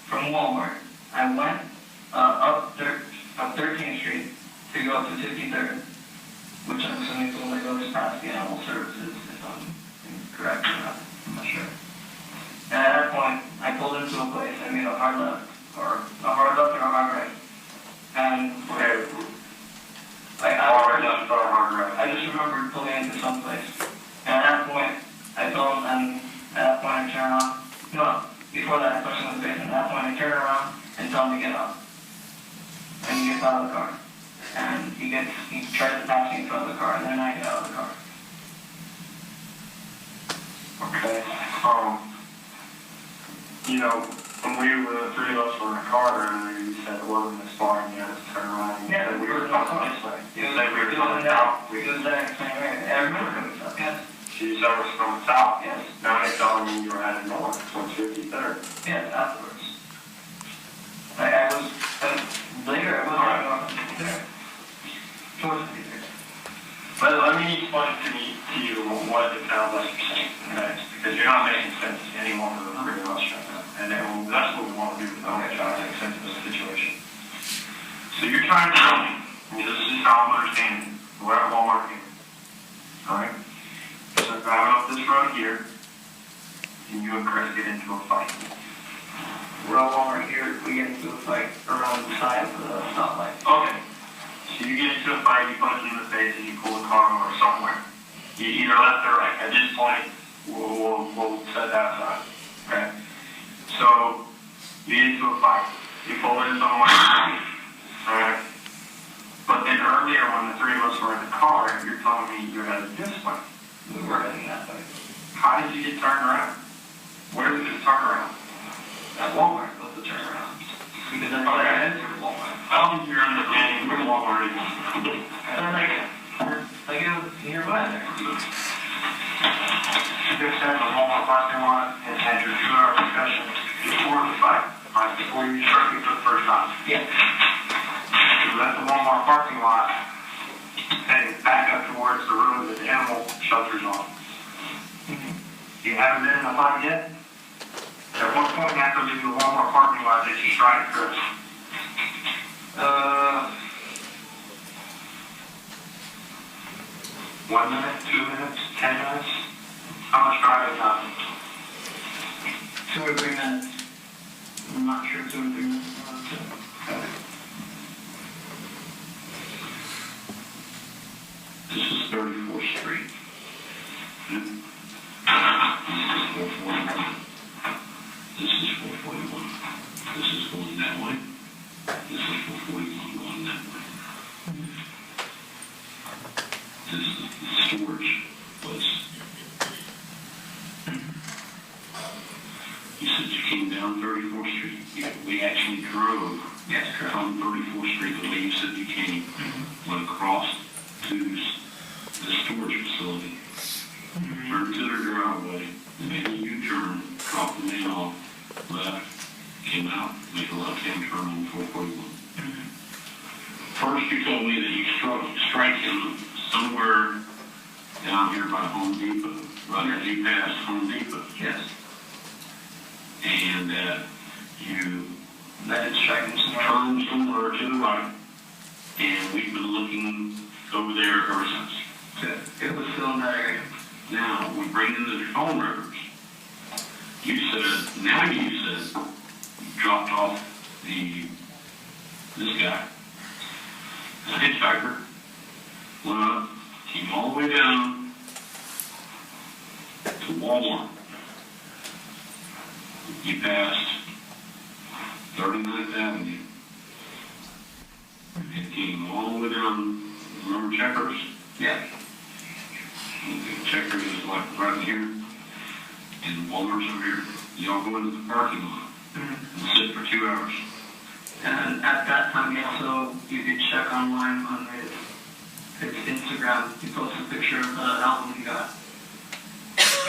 Speaker 4: from Walmart, I went up 13th Street to go up to 53rd, which I'm assuming is the one that goes past the animal services, if I'm correct or not. I'm not sure. And at that point, I pulled into a place and made a hard left or a hard right. And I just remembered pulling into some place. And at that point, I told him, and at that point I turned around. No, before that I pushed him in the face, and at that point I turned around and told him to get out. And he gets out of the car. And he tries to pass me in front of the car, and then I get out of the car.
Speaker 5: Okay. You know, when the three of us were in the car earlier, you said it wasn't this far and you had to turn around. And you said we were coming this way. You said we were coming south.
Speaker 4: It was that same way. I remember coming south, yes.
Speaker 5: So you said we were coming south?
Speaker 4: Yes.
Speaker 5: Now you're telling me you were heading north towards 53rd.
Speaker 4: Yes, afterwards. I was, later I was heading north there. Towards 53rd.
Speaker 5: But let me explain
Speaker 6: explain to you what the panelists are saying, okay? Because you're not making sense anymore for the three of us right now. And that's what we want to do with the whole try to make sense of this situation. So you're trying to tell me, and this is how I'm understanding, we're at Walmart here. Alright? So driving up this road here, and you and Chris get into a fight.
Speaker 4: We're all over here, we get into a fight around the side of the stoplight.
Speaker 6: Okay. So you get into a fight, you punch him in the face, and you pull the car over somewhere. You either left or right. At this point, we'll set that aside. Okay? So, you get into a fight. You pull in somewhere. Alright? But then earlier, when the three of us were in the car, you're telling me you're headed this way.
Speaker 4: We were heading that way.
Speaker 6: How did you get turned around? Where did you turn around?
Speaker 4: At Walmart was the turnaround. Because I thought I entered Walmart.
Speaker 6: I don't think you're understanding where Walmart is.
Speaker 4: Like it was nearby there.
Speaker 6: You just said the Walmart parking lot and had your 2-hour discussion before the fight, right? Before you struck me for the first time.
Speaker 4: Yeah.
Speaker 6: You left the Walmart parking lot heading back up towards the road that the animal shelter's on. You haven't been in the fight yet? At what point after leaving the Walmart parking lot did you strike Chris? 1 minute, 2 minutes, 10 minutes? How much driving time?
Speaker 4: 2 or 3 minutes. I'm not sure 2 or 3 minutes.
Speaker 5: This is 34th Street. This is 441. This is 441. This is going that way. This is 441 going that way. This is the storage place. You said you came down 34th Street. We actually drove from 34th Street the way you said you came. Went across to the storage facility. Turned to their driveway. Made a U-turn. Dropped the man off. Left. Came out. Made a left-hand turn on 441. First you told me that you strike him somewhere down here by Home Depot, right as you passed Home Depot.
Speaker 4: Yes.
Speaker 5: And you
Speaker 4: I did strike him somewhere.
Speaker 5: turned somewhere to the right, and we've been looking over there ever since.
Speaker 4: It was still in that area.
Speaker 5: Now, we bring in the phone records. You said you dropped off this guy, the hitchhiker, went up, came all the way down to Walmart. You passed 39th Avenue. It came all the way down, remember Checkers?
Speaker 4: Yeah.
Speaker 5: Checkers is like right here, and Walmart's over here. Y'all go into the parking lot and sit for 2 hours.
Speaker 4: And at that time, you could check online on his Instagram. He posted a picture of the album he got.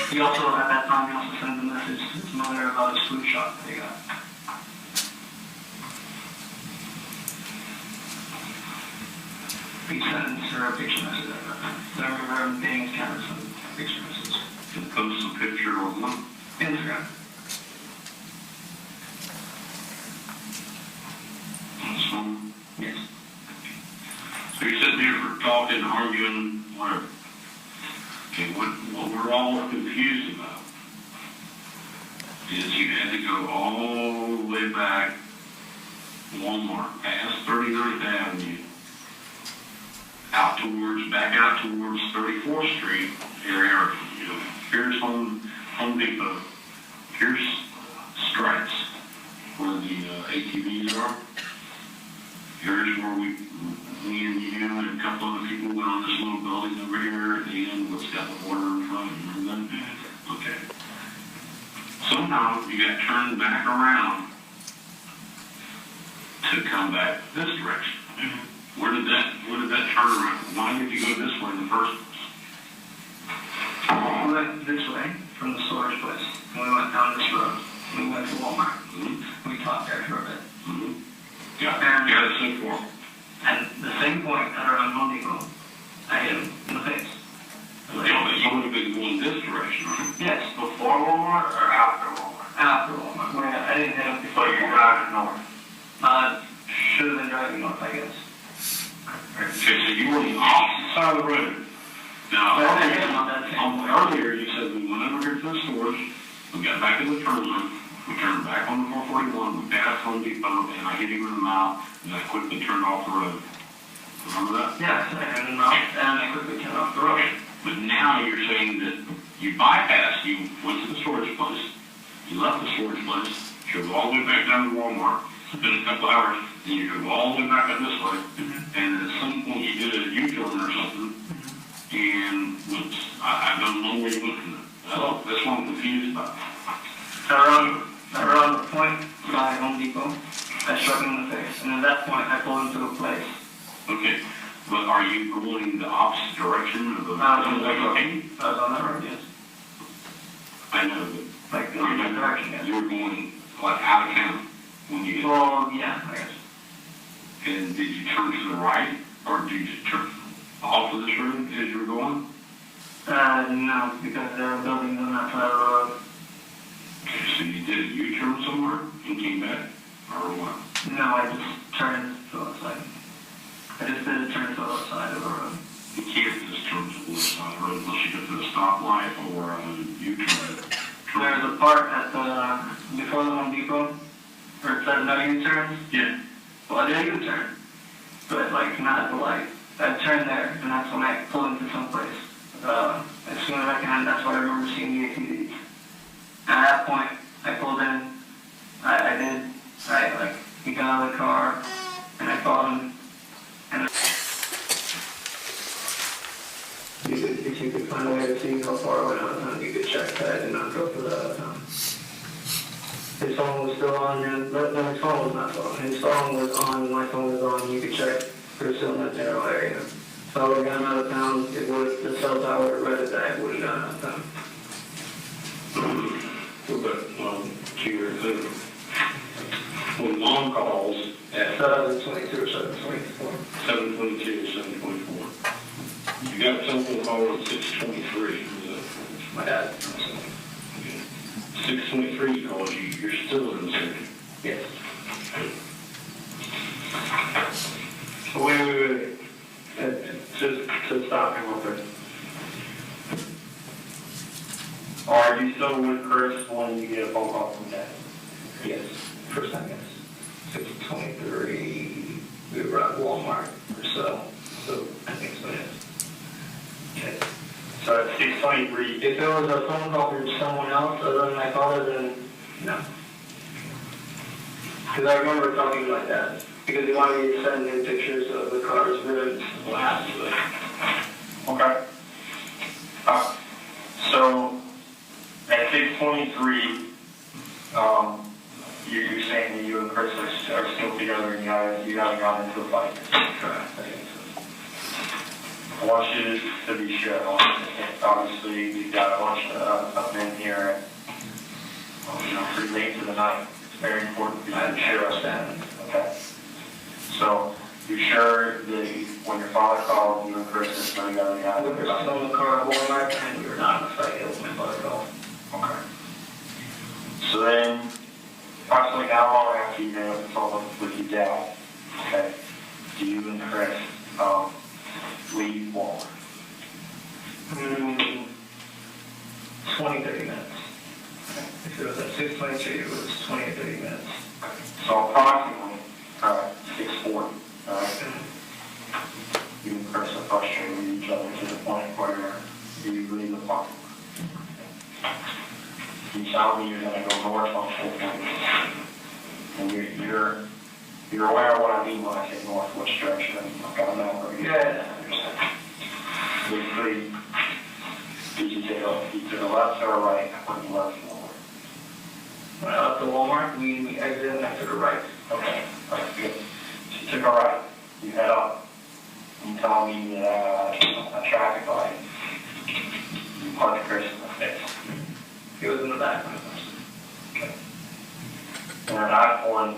Speaker 4: He also, at that time, sent a message to his mother about his food shop that he got. He sent her a picture message at that time. So I remember him paying his camera some picture message.
Speaker 5: And post some picture on
Speaker 4: Instagram.
Speaker 5: this one.
Speaker 4: Yes.
Speaker 5: So you're sitting here for talking, arguing, whatever. Okay, what we're all confused about is you had to go all the way back Walmart, past 39th Avenue, back out towards 34th Street area, here's Home Depot, here's Stripes, where the ATVs are. Here's where me and you and a couple other people went on this little building over here at the end, what's got the water in front, remember that? Okay. Somehow you got turned back around to come back this direction. Where did that turn around? Why did you go this way in the first place?
Speaker 4: We went this way from the storage place. And we went down this road. We went to Walmart. We talked there for a bit.
Speaker 5: Yeah, the same form.
Speaker 4: And the same point at around Home Depot, I hit him in the face.
Speaker 6: Walmart or after Walmart?
Speaker 4: After Walmart. When I didn't hit him
Speaker 6: So
Speaker 4: before.
Speaker 6: you're driving north.
Speaker 4: Should have been driving north, I guess.
Speaker 6: Okay, so you were on the opposite side of the road. Now,
Speaker 4: Well, I guess not that same way.
Speaker 6: earlier you said we went over here to the stores, we got back in the turn lane, we turned back on the 441, we passed Home Depot, and I hit him in the mouth, and I quickly turned off the road. Remember that?
Speaker 4: Yes, I hit him out, and I quickly turned off the road.
Speaker 6: But now you're saying that you bypassed, you went to the storage place, you left the storage place, drove all the way back down to Walmart, spent a couple hours, then you drove all the way back up this way, and at some point you did a U-turn or something, and went, I don't know where you went from there. That's what I'm confused about.
Speaker 4: Around the point by Home Depot, I struck him in the face, and at that point I pulled him to a place.
Speaker 6: Okay, but are you going the opposite direction of the?
Speaker 4: I was on that road. I was on that road, yes.
Speaker 6: I know, but.
Speaker 4: Like the opposite direction, yes.
Speaker 6: You were going, like, out of town when you.
Speaker 4: Well, yeah, I guess.
Speaker 6: And did you turn to the right, or did you turn off of this road as you were going?
Speaker 4: No, because there were buildings on that side of the road.
Speaker 6: Okay, so you did a U-turn somewhere and came back, or what?
Speaker 4: No, I just turned to the side. I just did a turn to the side of the road.
Speaker 6: You can't just turn to the left side of the road unless you go to the stoplight or a U-turn.
Speaker 4: There's a part at the, before the Home Depot, where it says no U-turns.
Speaker 6: Yeah.
Speaker 4: Well, I did a U-turn, but like not at the light. I turned there, and that's when I pulled into some place. As soon as I can, that's what I remember seeing the ATVs. And at that point, I pulled in. He got out of the car, and I followed him. And if you could find a way to see how far I went out of town, you could check that. I did not go for that out of town. His phone was still on, and no, his phone was not on. His phone was on, my phone was on. You could check for still in that general area. If I would have gone out of town, the cell tower would have read it that I would have gone out of town.
Speaker 6: To your thing. When mom calls at
Speaker 4: 722 or 724.
Speaker 6: 7:22 or 7:24, you got a telephone call at 6:23.
Speaker 4: My dad.
Speaker 6: 6:23 calls you. You're still in the city.
Speaker 4: Yes. Wait. To stop him real quick. Are you still with Chris when you get a phone call from Dad? Yes. First time, yes. 6:23. We were at Walmart or so. So I think so, yes. Okay. So at 6:23. If there was a phone call from someone else other than my father, then no. Because I remember talking like that. Because he wanted me to send him pictures of the car's rims and what happened to it.
Speaker 7: Okay. So at 6:23, you're saying that you and Chris are still together and you haven't gotten into a fight.
Speaker 4: Correct. I think so.
Speaker 7: I want you to be sure. Obviously, we've got a bunch of men here, pretty late into the night. It's very important for you to be sure of that. Okay. So you're sure that when your father called, you and Chris are still together?
Speaker 4: We were still in the car at Walmart and we were not in a fight. It was my father called.
Speaker 7: Okay. So then, approximately how long after you got involved with your dad, okay, do you and Chris leave Walmart?
Speaker 4: 20, 30 minutes. If it was at 6:22, it was 20 or 30 minutes.
Speaker 7: So approximately 6:40, alright? You and Chris are frustrated with each other to the point where you leave the parking lot. You tell me you're gonna go north on 440. And you're aware of what I mean when I say north, which direction I've got a map right here.
Speaker 4: Yeah.
Speaker 7: Basically, did you take the left or right when you left Walmart?
Speaker 4: When I left the Walmart, we exited and I took a right.
Speaker 7: Okay, right, good. So you took a right, you head up, you tell me that a traffic light, you punched Chris in the face.
Speaker 4: He was in the back.
Speaker 7: Okay. And at that point,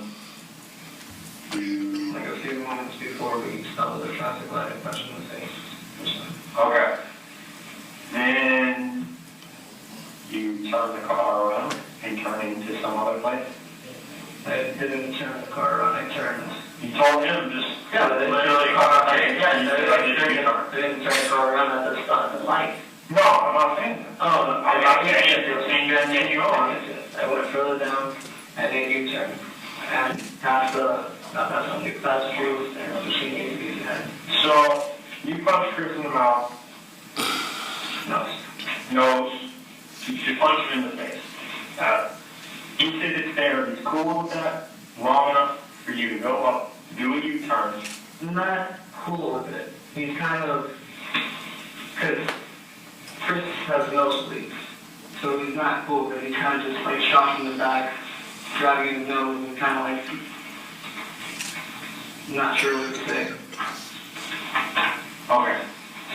Speaker 7: you...
Speaker 4: Like a few moments before we stopped at the traffic light, I punched him in the face.
Speaker 7: Okay. Then you turn the car around and turn into some other place?
Speaker 4: I didn't turn the car around, I turned.
Speaker 7: You told him just
Speaker 4: Yeah, but
Speaker 7: let the car take it.
Speaker 4: I didn't turn the car around at the stop the light.
Speaker 7: No, I'm not saying that.
Speaker 4: Oh,
Speaker 7: I'm not saying you're saying you didn't go on.
Speaker 4: I went further down, and then U-turn, and past the truth, and the machine ATV's ahead.
Speaker 7: So, you punched Chris in the mouth, nose, you punched him in the face. He said it's there, he's cool with that, long enough for you to go up, do a U-turn.
Speaker 4: Not cool with it. He's kind of, because Chris has nosebleeds, so he's not cool with it. He's kind of just like shocking the back, dragging his nose, and kind of like, not sure what to say.
Speaker 7: Okay,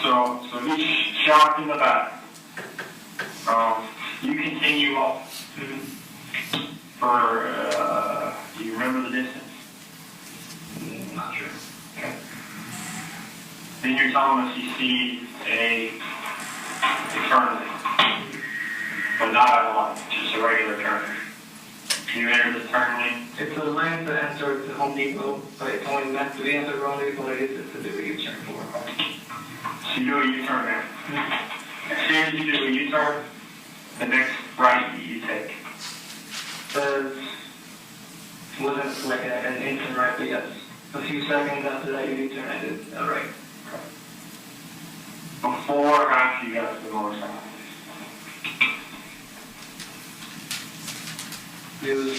Speaker 7: so he's shocked in the back. You continue up for, do you remember the distance?
Speaker 4: Not sure.
Speaker 7: Okay. Then you're telling us you see a turn lane, but not out of line, just a regular turn. You enter the turn lane.
Speaker 4: It's a lane to enter the Home Depot, but it's only meant to be entered Home Depot, it is to do a U-turn for.
Speaker 7: So you do a U-turn there. As soon as you do a U-turn, the next right you take.
Speaker 4: Wasn't like an instant right, but yes. A few seconds after that U-turn, I did a right.
Speaker 7: Before or after you got to the motorcycle?
Speaker 4: It was,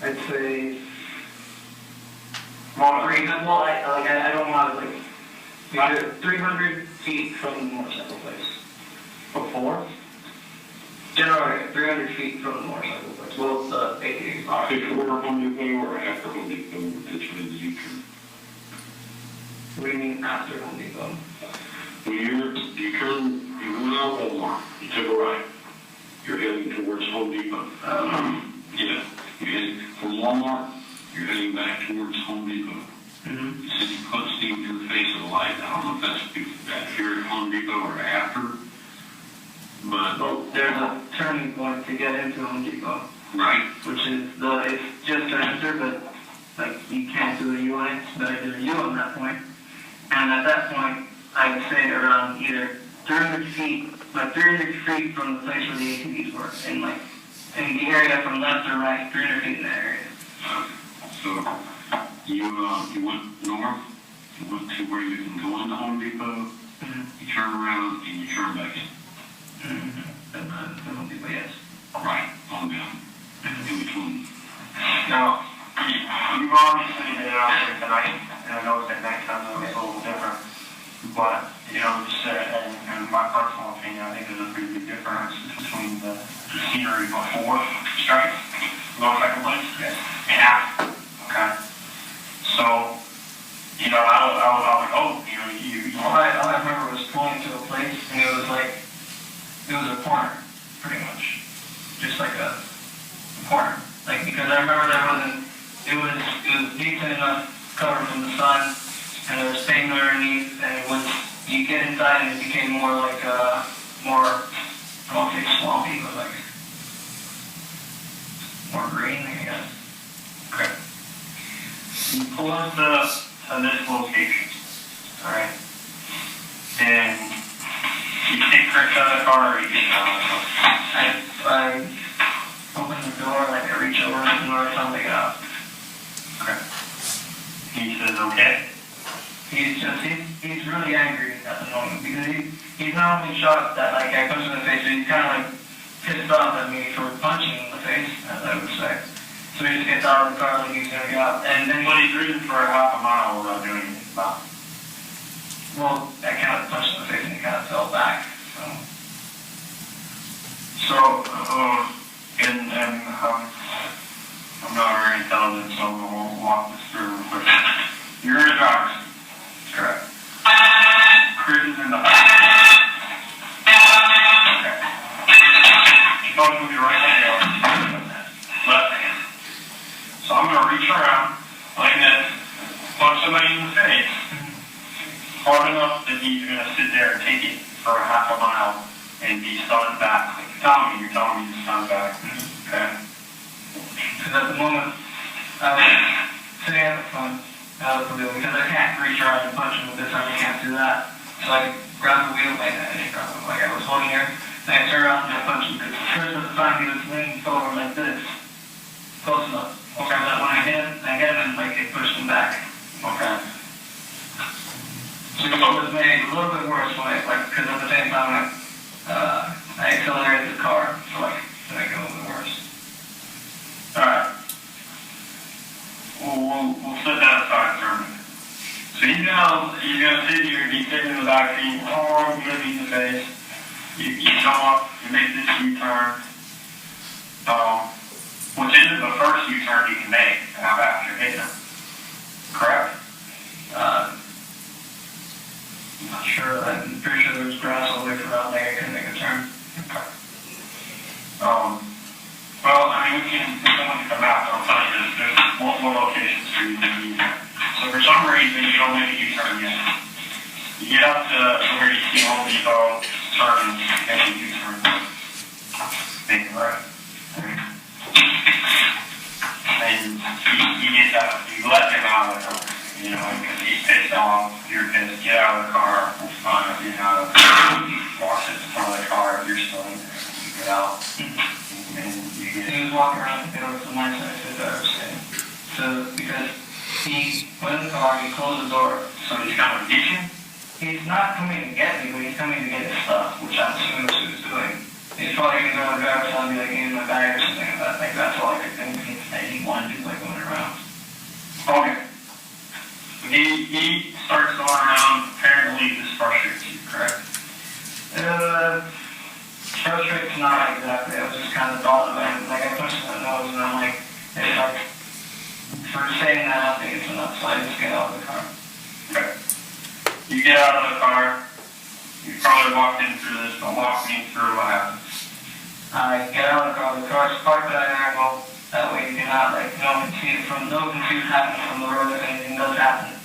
Speaker 4: I'd say, I don't want to, like, 300 feet from the motorcycle place.
Speaker 7: Before?
Speaker 4: Generally, 300 feet from the motorcycle place. Well, the ATV.
Speaker 5: Before Home Depot or after Home Depot, that's when the U-turn.
Speaker 4: What do you mean after Home Depot?
Speaker 5: When you went out Walmart, you took a right. You're heading towards Home Depot. Yeah, you're heading from Walmart, you're heading back towards Home Depot.
Speaker 4: Mm-hmm.
Speaker 5: You said you punched him in the face of the light. I don't know if that's back here at Home Depot or after, but...
Speaker 4: Well, there's a turning point to get into Home Depot.
Speaker 5: Right.
Speaker 4: Which is it's just an enter, but like you can't do a U-line, it's better to do a U on that point. And at that point, I would say around either 300 feet from the place where the ATVs were, in the area from left or right, 300 feet in that area.
Speaker 5: So you went north, you went to where you can go into Home Depot, you turn around and you turn back in.
Speaker 4: And Home Depot, yes.
Speaker 5: Right, on down. In between.
Speaker 7: Now, you've obviously been out there tonight, and I know that nighttime is a little different, but, just in my personal opinion, I think there's a pretty big difference between the scenery before strike, motorcycle place, and after, okay? So, I would hope,
Speaker 4: All I remember was pulling to a place, and it was a corner, pretty much. Just like a corner. Because I remember it was decent enough cover from the sun, and there was things underneath, and once you get inside, it became more like I won't say swampy, but like more green, I guess.
Speaker 7: okay. You pull into this location, all right? And you take Chris out of the car, or you get out of the car?
Speaker 4: I open the door, I reach over the door, tell him to get out.
Speaker 7: Okay. He says, okay.
Speaker 4: He's really angry at the moment because he's not only shocked that I punched him in the face, but he's kind of pissed off at me for punching him in the face, as I would say. So he just gets out of the car like he's gonna get out, and then
Speaker 7: But he's ridden for a half a mile without doing anything about it.
Speaker 4: well, I kind of punched him in the face and he kind of fell back.
Speaker 7: I'm not very intelligent, so we'll walk this through real quick. You're in a driver's seat.
Speaker 4: Correct.
Speaker 7: Chris is in the back. Okay. You both move your right hand over. Left hand. So I'm going to reach around like this, punch somebody in the face, hard enough that he's going to sit there and take it for a half a mile and be stunned back like
Speaker 5: telling me to stand back. Okay.
Speaker 4: Because at the moment, I was sitting at the front out of the wheel because I can't reach around and punch him with this arm. I can't do that. So I grabbed the wheel like that. Like I was holding here. And I turned around and I punched him because the first of the time he was leaning forward like this. Close enough. Okay. So that when I hit him and like it pushed him back.
Speaker 5: Okay.
Speaker 4: So it was made a little bit worse when because at the same time I accelerated the car. So like to make it a little bit worse.
Speaker 5: Alright. We'll set that aside for a minute. So he's gonna sit here, he's sitting in the back seat, oh, you look in the face. You come up, you make this U-turn. Which isn't the first U-turn you can make after hitting him. Correct?
Speaker 4: I'm not sure. I'm pretty sure there was grass all the way around there. I couldn't make a turn.
Speaker 5: Okay. Well, I mean, if someone can come out, I'll tell you there's multiple locations for you to use that. So for some reason, you don't make a U-turn yet. You get up to where you see Home Depot, turn, make a U-turn. Make it right. And you get that, you let him out of the car, you know, because he's pissed off, you're pissed, get out of the car, it's fine, you know, walk to the front of the car if you're still in there, you get out.
Speaker 4: He was walking around the middle of the nice as I was saying. So, because he went in the car, he closed the door.
Speaker 5: So he's coming to get you?
Speaker 4: He's not coming to get me, but he's coming to get his stuff, which I'm assuming that's what he was doing. He's probably going to go to the driver's side and be like, give me my bag or something like that. Like, that's all I could think he wanted to do, like, going around.
Speaker 5: Okay. He starts going around, apparently this frustrates you, correct?
Speaker 4: Frustrates not exactly. I was just kind of thought of it. Like, I punched him in the nose, and I'm like, it's like, for saying that, I think it's enough, so I just get out of the car.
Speaker 5: Okay. You get out of the car, you probably walked in through this, but walk me through what happens.
Speaker 4: I get out of the car's parked at an angle, that way you cannot, like, no one can see it from, no one can see what's happening from the road if anything does happen.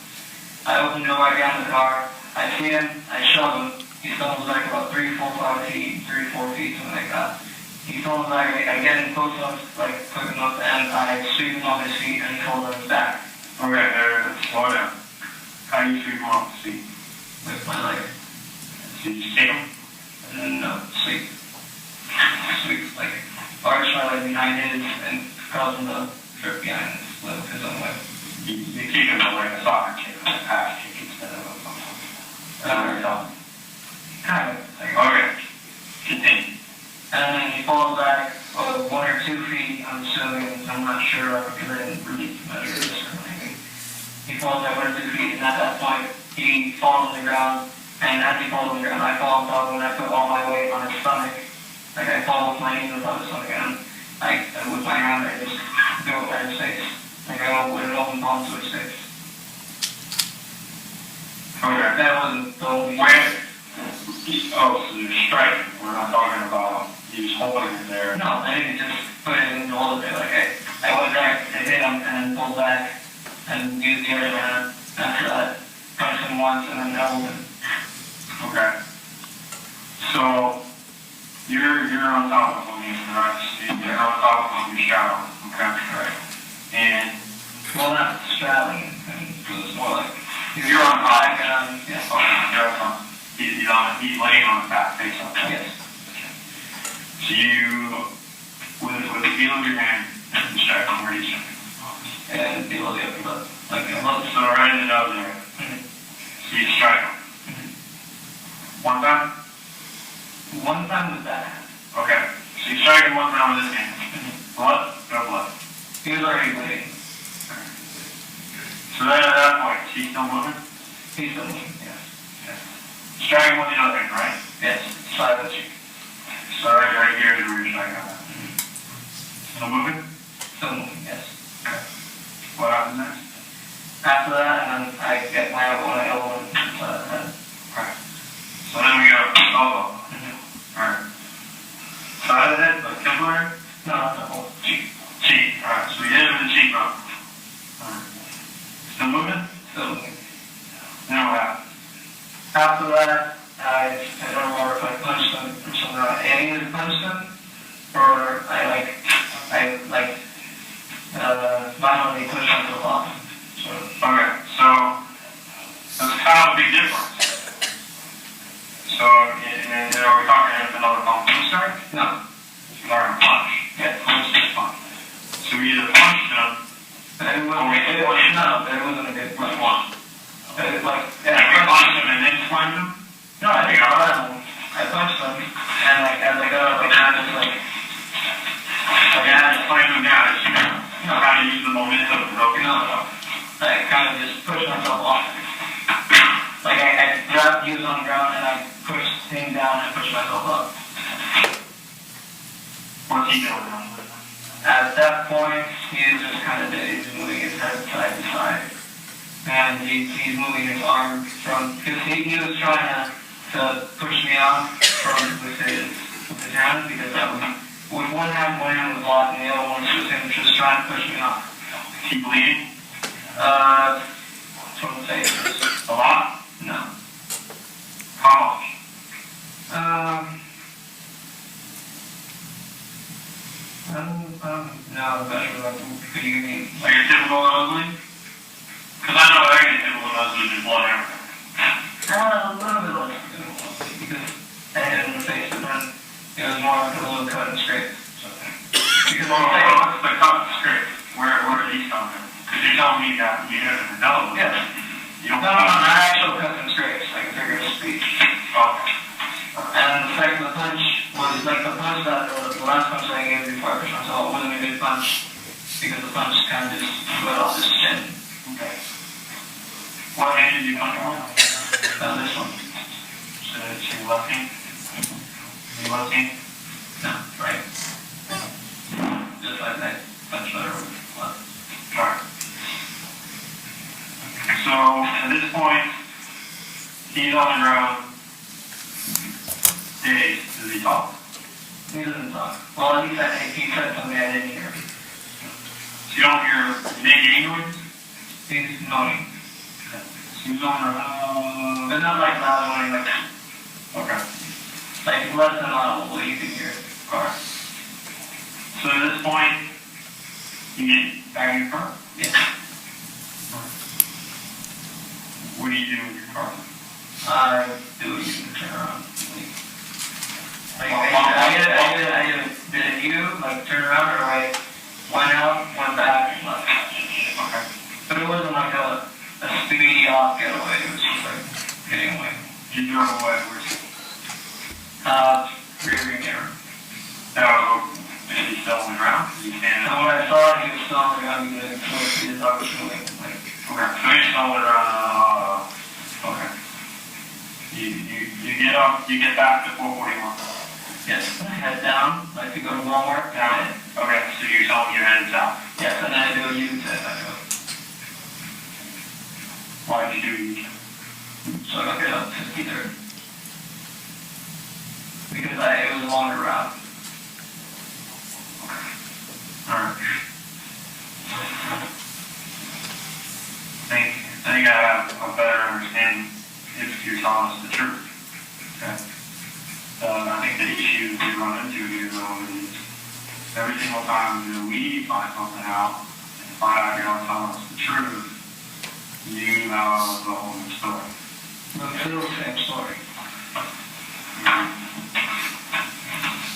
Speaker 4: I open the door, I get in the car, I see him, I shove him, he stumbles back about 3, 4, 5 feet, 3, 4 feet, something like that. He stumbles back, I get him close enough, like, quick enough, and I sweep him off his feet, and he falls on his back.
Speaker 5: Okay, there, slow down. How do you sweep him off the seat?
Speaker 4: With my leg.
Speaker 5: So you stick him?
Speaker 4: And then, no, sweep. Sweep, like, arch my leg behind his, and cause him to trip behind his own leg.
Speaker 5: You keep him like a soccer kick, like a pass kick instead of a
Speaker 4: Kind of. Like,
Speaker 5: okay. Continue.
Speaker 4: And then he falls back 1 or 2 feet, I'm assuming, I'm not sure, because I didn't really measure this or anything. He falls back 1 or 2 feet, and at that point, he falls on the ground, and as he falls on the ground, I fall on top of him, and I put all my weight on his stomach. Like, I fall with my knees on top of his stomach, and with my hand, I just go at his face. Like, I go with an open palm to his face.
Speaker 5: Okay.
Speaker 4: That wasn't the only...
Speaker 5: Oh, so you're striking. We're not talking about you just holding it there.
Speaker 4: No, I didn't just put it in the hold of it. Like, I went back to hit him and pulled back and used the other hand. After that, punched him once and then held him.
Speaker 5: Okay. So you're on top of him, right? You're on top of him, you're straddling. Okay. Right. And
Speaker 4: well, not straddling. It was more like
Speaker 5: you're on top.
Speaker 4: Yeah.
Speaker 5: Okay. You're on top. He's laying on his back, face up.
Speaker 4: Yes.
Speaker 5: So you, with the heel of your hand, and strike him, where do you strike?
Speaker 4: And below the upper lip. Like a lip.
Speaker 5: So right in the nose there. So you strike him. One time?
Speaker 4: One time with that hand.
Speaker 5: Okay. So you strike him one time with this hand. Blood? No blood.
Speaker 4: He was already bleeding.
Speaker 5: So then at that point, is he still moving?
Speaker 4: He's still moving, yes.
Speaker 5: Strike him with the other hand, right?
Speaker 4: Yes. Side of the cheek.
Speaker 5: So right here is where you're striking him. Still moving?
Speaker 4: Still moving, yes.
Speaker 5: Okay. What happens next?
Speaker 4: After that, and then I get my elbow and I elbow him inside of the head.
Speaker 5: Alright. So then we go elbow. Alright. Side of the head, like temple area?
Speaker 4: No, not the whole cheek.
Speaker 5: Cheek. Alright, so we hit him in the cheekbone. Alright. Still moving?
Speaker 4: Still moving.
Speaker 5: Then what happens?
Speaker 4: After that, I don't remember if I punched him or something. And he aim to punch them, or I violently push myself off. So,
Speaker 5: Okay, so there's kind of a big difference. So, and are we talking another punch strike?
Speaker 4: no.
Speaker 5: You're talking punch.
Speaker 4: Yeah.
Speaker 5: Punch. So we either punched him,
Speaker 4: It wasn't a good
Speaker 5: which
Speaker 4: punch.
Speaker 5: one?
Speaker 4: Yeah,
Speaker 5: We punched him and then slammed him?
Speaker 4: no, I think I punched them, and as I got up, I kind of
Speaker 5: I had to slam him down. You know how to use the momentum of broken up.
Speaker 4: I kind of just pushed myself off. I grabbed, he was on the ground, and I pushed him down and pushed myself up.
Speaker 5: What's he doing now?
Speaker 4: At that point, he is just kind of dazed, moving his head side to side. And he's moving his arm because he was trying to push me out with his hand, because with one hand was locked and the other one was him just trying to push me off.
Speaker 5: Is he bleeding?
Speaker 4: From the face.
Speaker 5: A lot?
Speaker 4: No.
Speaker 5: How much?
Speaker 4: No, better. Could you give me
Speaker 5: Like a typical nosebleed? Because I know I get typical nosebleed is blood everywhere.
Speaker 4: a little bit less because I hit him in the face, but then it was more like a little cut and scrape. Because
Speaker 5: What's the cut and scrape? Where are these coming from? Because you're telling me that you hit him in the nose.
Speaker 4: yeah.
Speaker 5: You don't
Speaker 4: No, not actual cuts and scrapes, like figure of speech. And the fact the punch was like the punch that the last punch that I gave before I pushed myself wasn't a good punch because the punch kind of just went off his chin.
Speaker 5: Okay. What hand did you punch on?
Speaker 4: This one.
Speaker 5: So it's your left hand? Your left hand?
Speaker 4: No, right. Just like that punch better with left.
Speaker 5: Alright. So at this point, he's on the ground. Dazed. Does he talk?
Speaker 4: He doesn't talk. Well, he said something I didn't hear.
Speaker 5: So you don't hear any noise?
Speaker 4: He's moaning.
Speaker 5: So he's on the
Speaker 4: But not like loud moaning,
Speaker 5: okay.
Speaker 4: like less than audible, you can hear it.
Speaker 5: Alright. So at this point, you get back in your car?
Speaker 4: Yeah.
Speaker 5: What do you do with your car?
Speaker 4: I do it, you can turn around. I either did it you, like turn around, or I went out, went back, and left.
Speaker 5: Okay.
Speaker 4: But it wasn't like a speedy off getaway, it was just like getting away.
Speaker 5: You drove away. Where's
Speaker 4: Rear mirror.
Speaker 5: now? Is he still on the ground? Is he standing
Speaker 4: And
Speaker 5: up?
Speaker 4: when I saw he was still on the ground, he could see the dog was moving, like,
Speaker 5: Okay. So he's still on the ground. Okay. You get up. You get back to 441.
Speaker 4: yes, head down, like to go to Walmart,
Speaker 5: Now, okay. So you're telling me you're headed south.
Speaker 4: yes, and then I do a U-turn, I go.
Speaker 5: Why did you do you?
Speaker 4: So I get up 53rd. Because it was a longer route.
Speaker 5: Alright. I think I have a better understanding if you're telling us the truth. Okay. I think the issue we run into here though is every single time that we find something out and find out you're not telling us the truth, you have the whole new story.
Speaker 4: But it's still the same story.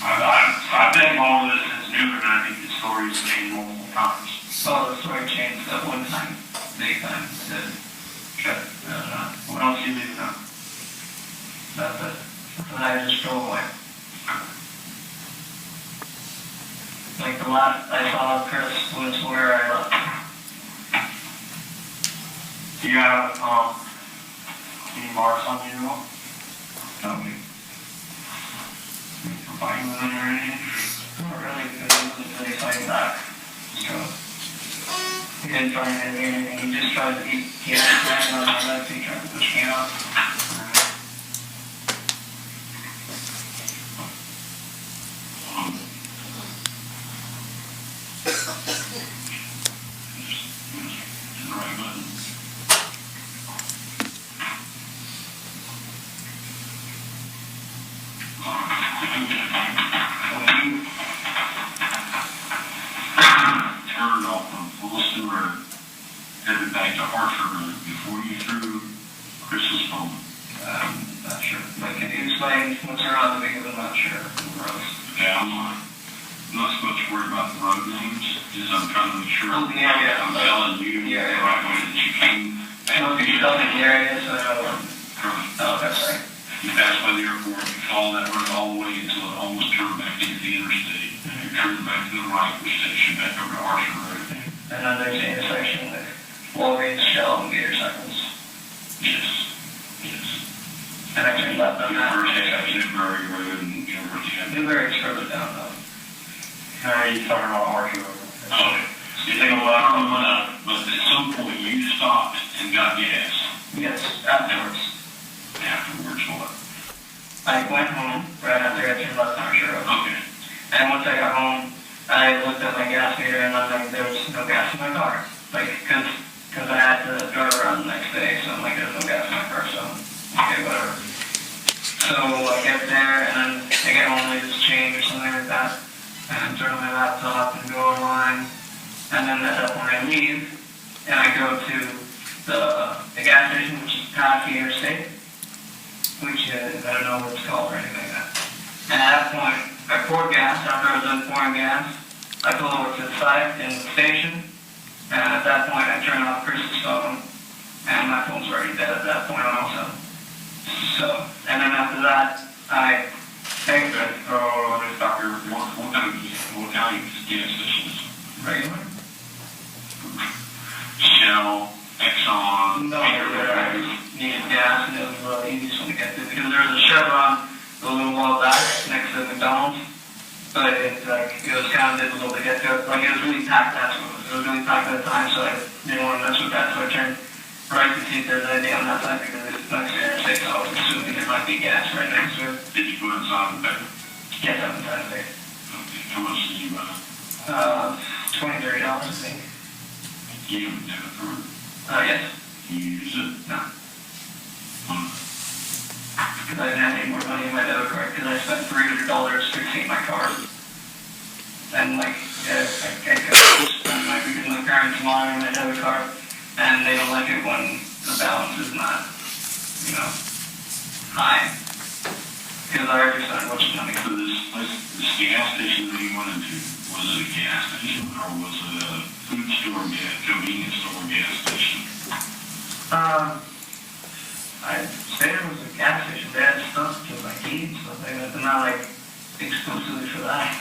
Speaker 5: I've been involved with this since Newman, and I think the story's changed multiple times.
Speaker 4: So the story changed that one time, big time, that,
Speaker 5: Okay. What else do you leave out?
Speaker 4: that's it. And I just drove away. Like the last I saw Chris was where I left.
Speaker 5: Do you have any marks on you at all?
Speaker 4: No,
Speaker 5: Fighting with them or anything?
Speaker 4: not really, because he wasn't really fighting back. So, he didn't try to do anything, he just tried to, he had his hand on my left, he tried to push me out.
Speaker 5: Just the right button. headed back to Hartford Road before you threw Chris's phone?
Speaker 4: Not sure. Like, can you explain what's around me? Because I'm not sure.
Speaker 5: Okay, I'm not so much worried about the road names, just I'm trying to make sure.
Speaker 4: Oh, yeah.
Speaker 5: I'm telling you the right way that you came.
Speaker 4: I don't think you tell me the area, so I know. Oh, that's right.
Speaker 5: You pass by the airport, you follow that road all the way until it almost turns back into the interstate. You turn back to the right, which takes you back over to Hartford Road.
Speaker 4: And then there's the intersection with Walgreens, Shell, and Gator Cycles.
Speaker 5: Yes.
Speaker 4: And I turned left on that.
Speaker 5: Newberry Road and University Avenue.
Speaker 4: Newberry's further down, though.
Speaker 7: How are you talking about Hartford?
Speaker 5: Okay. So you think about it, but at some point you stopped and got gas.
Speaker 4: Yes, afterwards.
Speaker 5: Afterwards, what?
Speaker 4: I went home right after I turned left on Shore Road.
Speaker 5: Okay.
Speaker 4: And once I got home, I looked at my gas meter and I was like, there was no gas in my car. Like, because I had to drive around the next day, so I'm like, there's no gas in my car, so okay, whatever. So I get there and then I get home, I just change or something like that, and turn on my laptop and go online. And then at that point I leave and I go to the gas station, which is past the interstate, which is, I don't know what it's called or anything like that. And at that point, I poured gas. After I was done pouring gas, I pulled over to the side in the station, and at that point I turned off Chris's phone, and my phone's already dead at that point also. So, and then after that, I think that,
Speaker 5: Let me stop here. What kind of gas stations?
Speaker 4: regular.
Speaker 5: Shell, Exxon,
Speaker 4: No, I needed gas, and it was the easiest one to get to, because there was a Chevron a little while back next to McDonald's, but it was kind of difficult to get to. Like, it was really packed, that's what it was. It was really packed at the time, so I didn't want to mess with that, so I turned right to see if there's anything on that side, because it's next to the interstate, so I was assuming there might be gas right next to it.
Speaker 5: Did you go inside the bed?
Speaker 4: Yes, I'm inside of it.
Speaker 5: Okay. How much did you buy?
Speaker 4: $23, I think.
Speaker 5: You have a debit card.
Speaker 4: Yes.
Speaker 5: You use it?
Speaker 4: No. Because I didn't have any more money in my debit card, because I spent $300 fixing my car. And like, I could spend because my parents monitor my debit card, and they don't like it when the balance is not, high. Because I already spent a bunch of money.
Speaker 5: So this gas station that you went into, was it a gas station or was it a food store convenience store gas station?
Speaker 4: I'd say it was a gas station. They had stuff to like eat and stuff like that, but not like exclusively for that.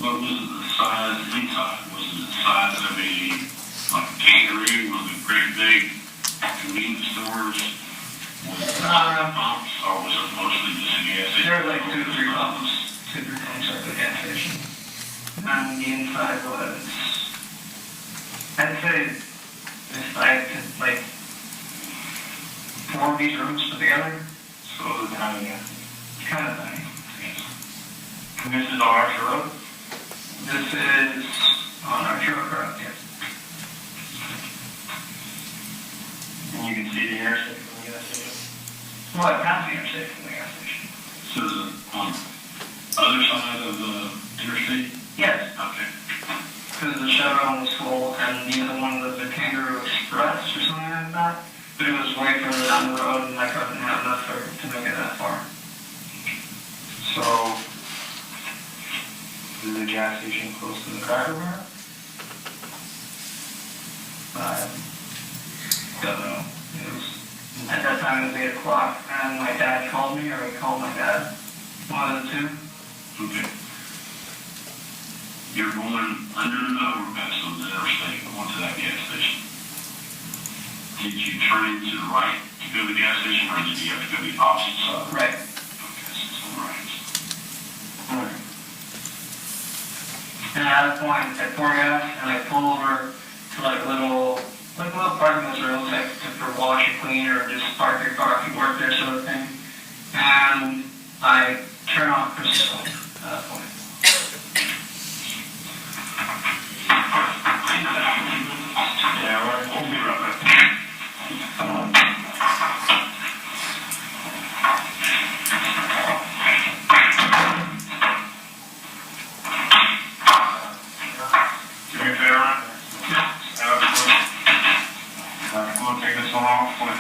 Speaker 5: What was it the size inside? Was it the size of like a kangaroo? Was it great big convenience stores? Was it pumps or was it mostly just a gas station?
Speaker 4: There were like 2 or 3 pumps. 2 or 3 pumps at the gas station. And the inside was, I'd say, if I could like 4 of these rooms put together.
Speaker 7: So it was tiny, yeah.
Speaker 4: Kind of tiny.
Speaker 7: And this is on Archer Road?
Speaker 4: This is on our truck road, yes.
Speaker 7: And you can see the interstate from the gas station?
Speaker 4: Well, I passed the interstate from the gas station.
Speaker 5: So is it on the other side of the interstate?
Speaker 4: Yes,
Speaker 5: Okay.
Speaker 4: because the Chevron was full and the other one was the Kangaroo Express or something like that. But it was way further down the road and my car didn't have enough to make it that far.
Speaker 7: So, is the gas station close to the Cracker Barrel?
Speaker 4: I don't know. It was, at that time it was 8 o'clock and my dad called me, or he called my dad. One of the two.
Speaker 5: Okay. You're going under the overpass on the interstate going to that gas station. Did you turn into the right to go to the gas station or did you have to go the opposite side?
Speaker 4: Right.
Speaker 5: Okay, so it's all right.
Speaker 4: Right. And at that point, I pour gas and I pull over to like little parking lots where it looks like for wash or clean or just park your car if you work there sort of thing. And I turn off Chris's phone at that point.
Speaker 5: Yeah, we'll be right back.
Speaker 7: Do me a favor?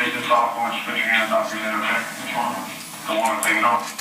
Speaker 5: business off, I want you to put your hands off your head, okay? Don't want to take it off.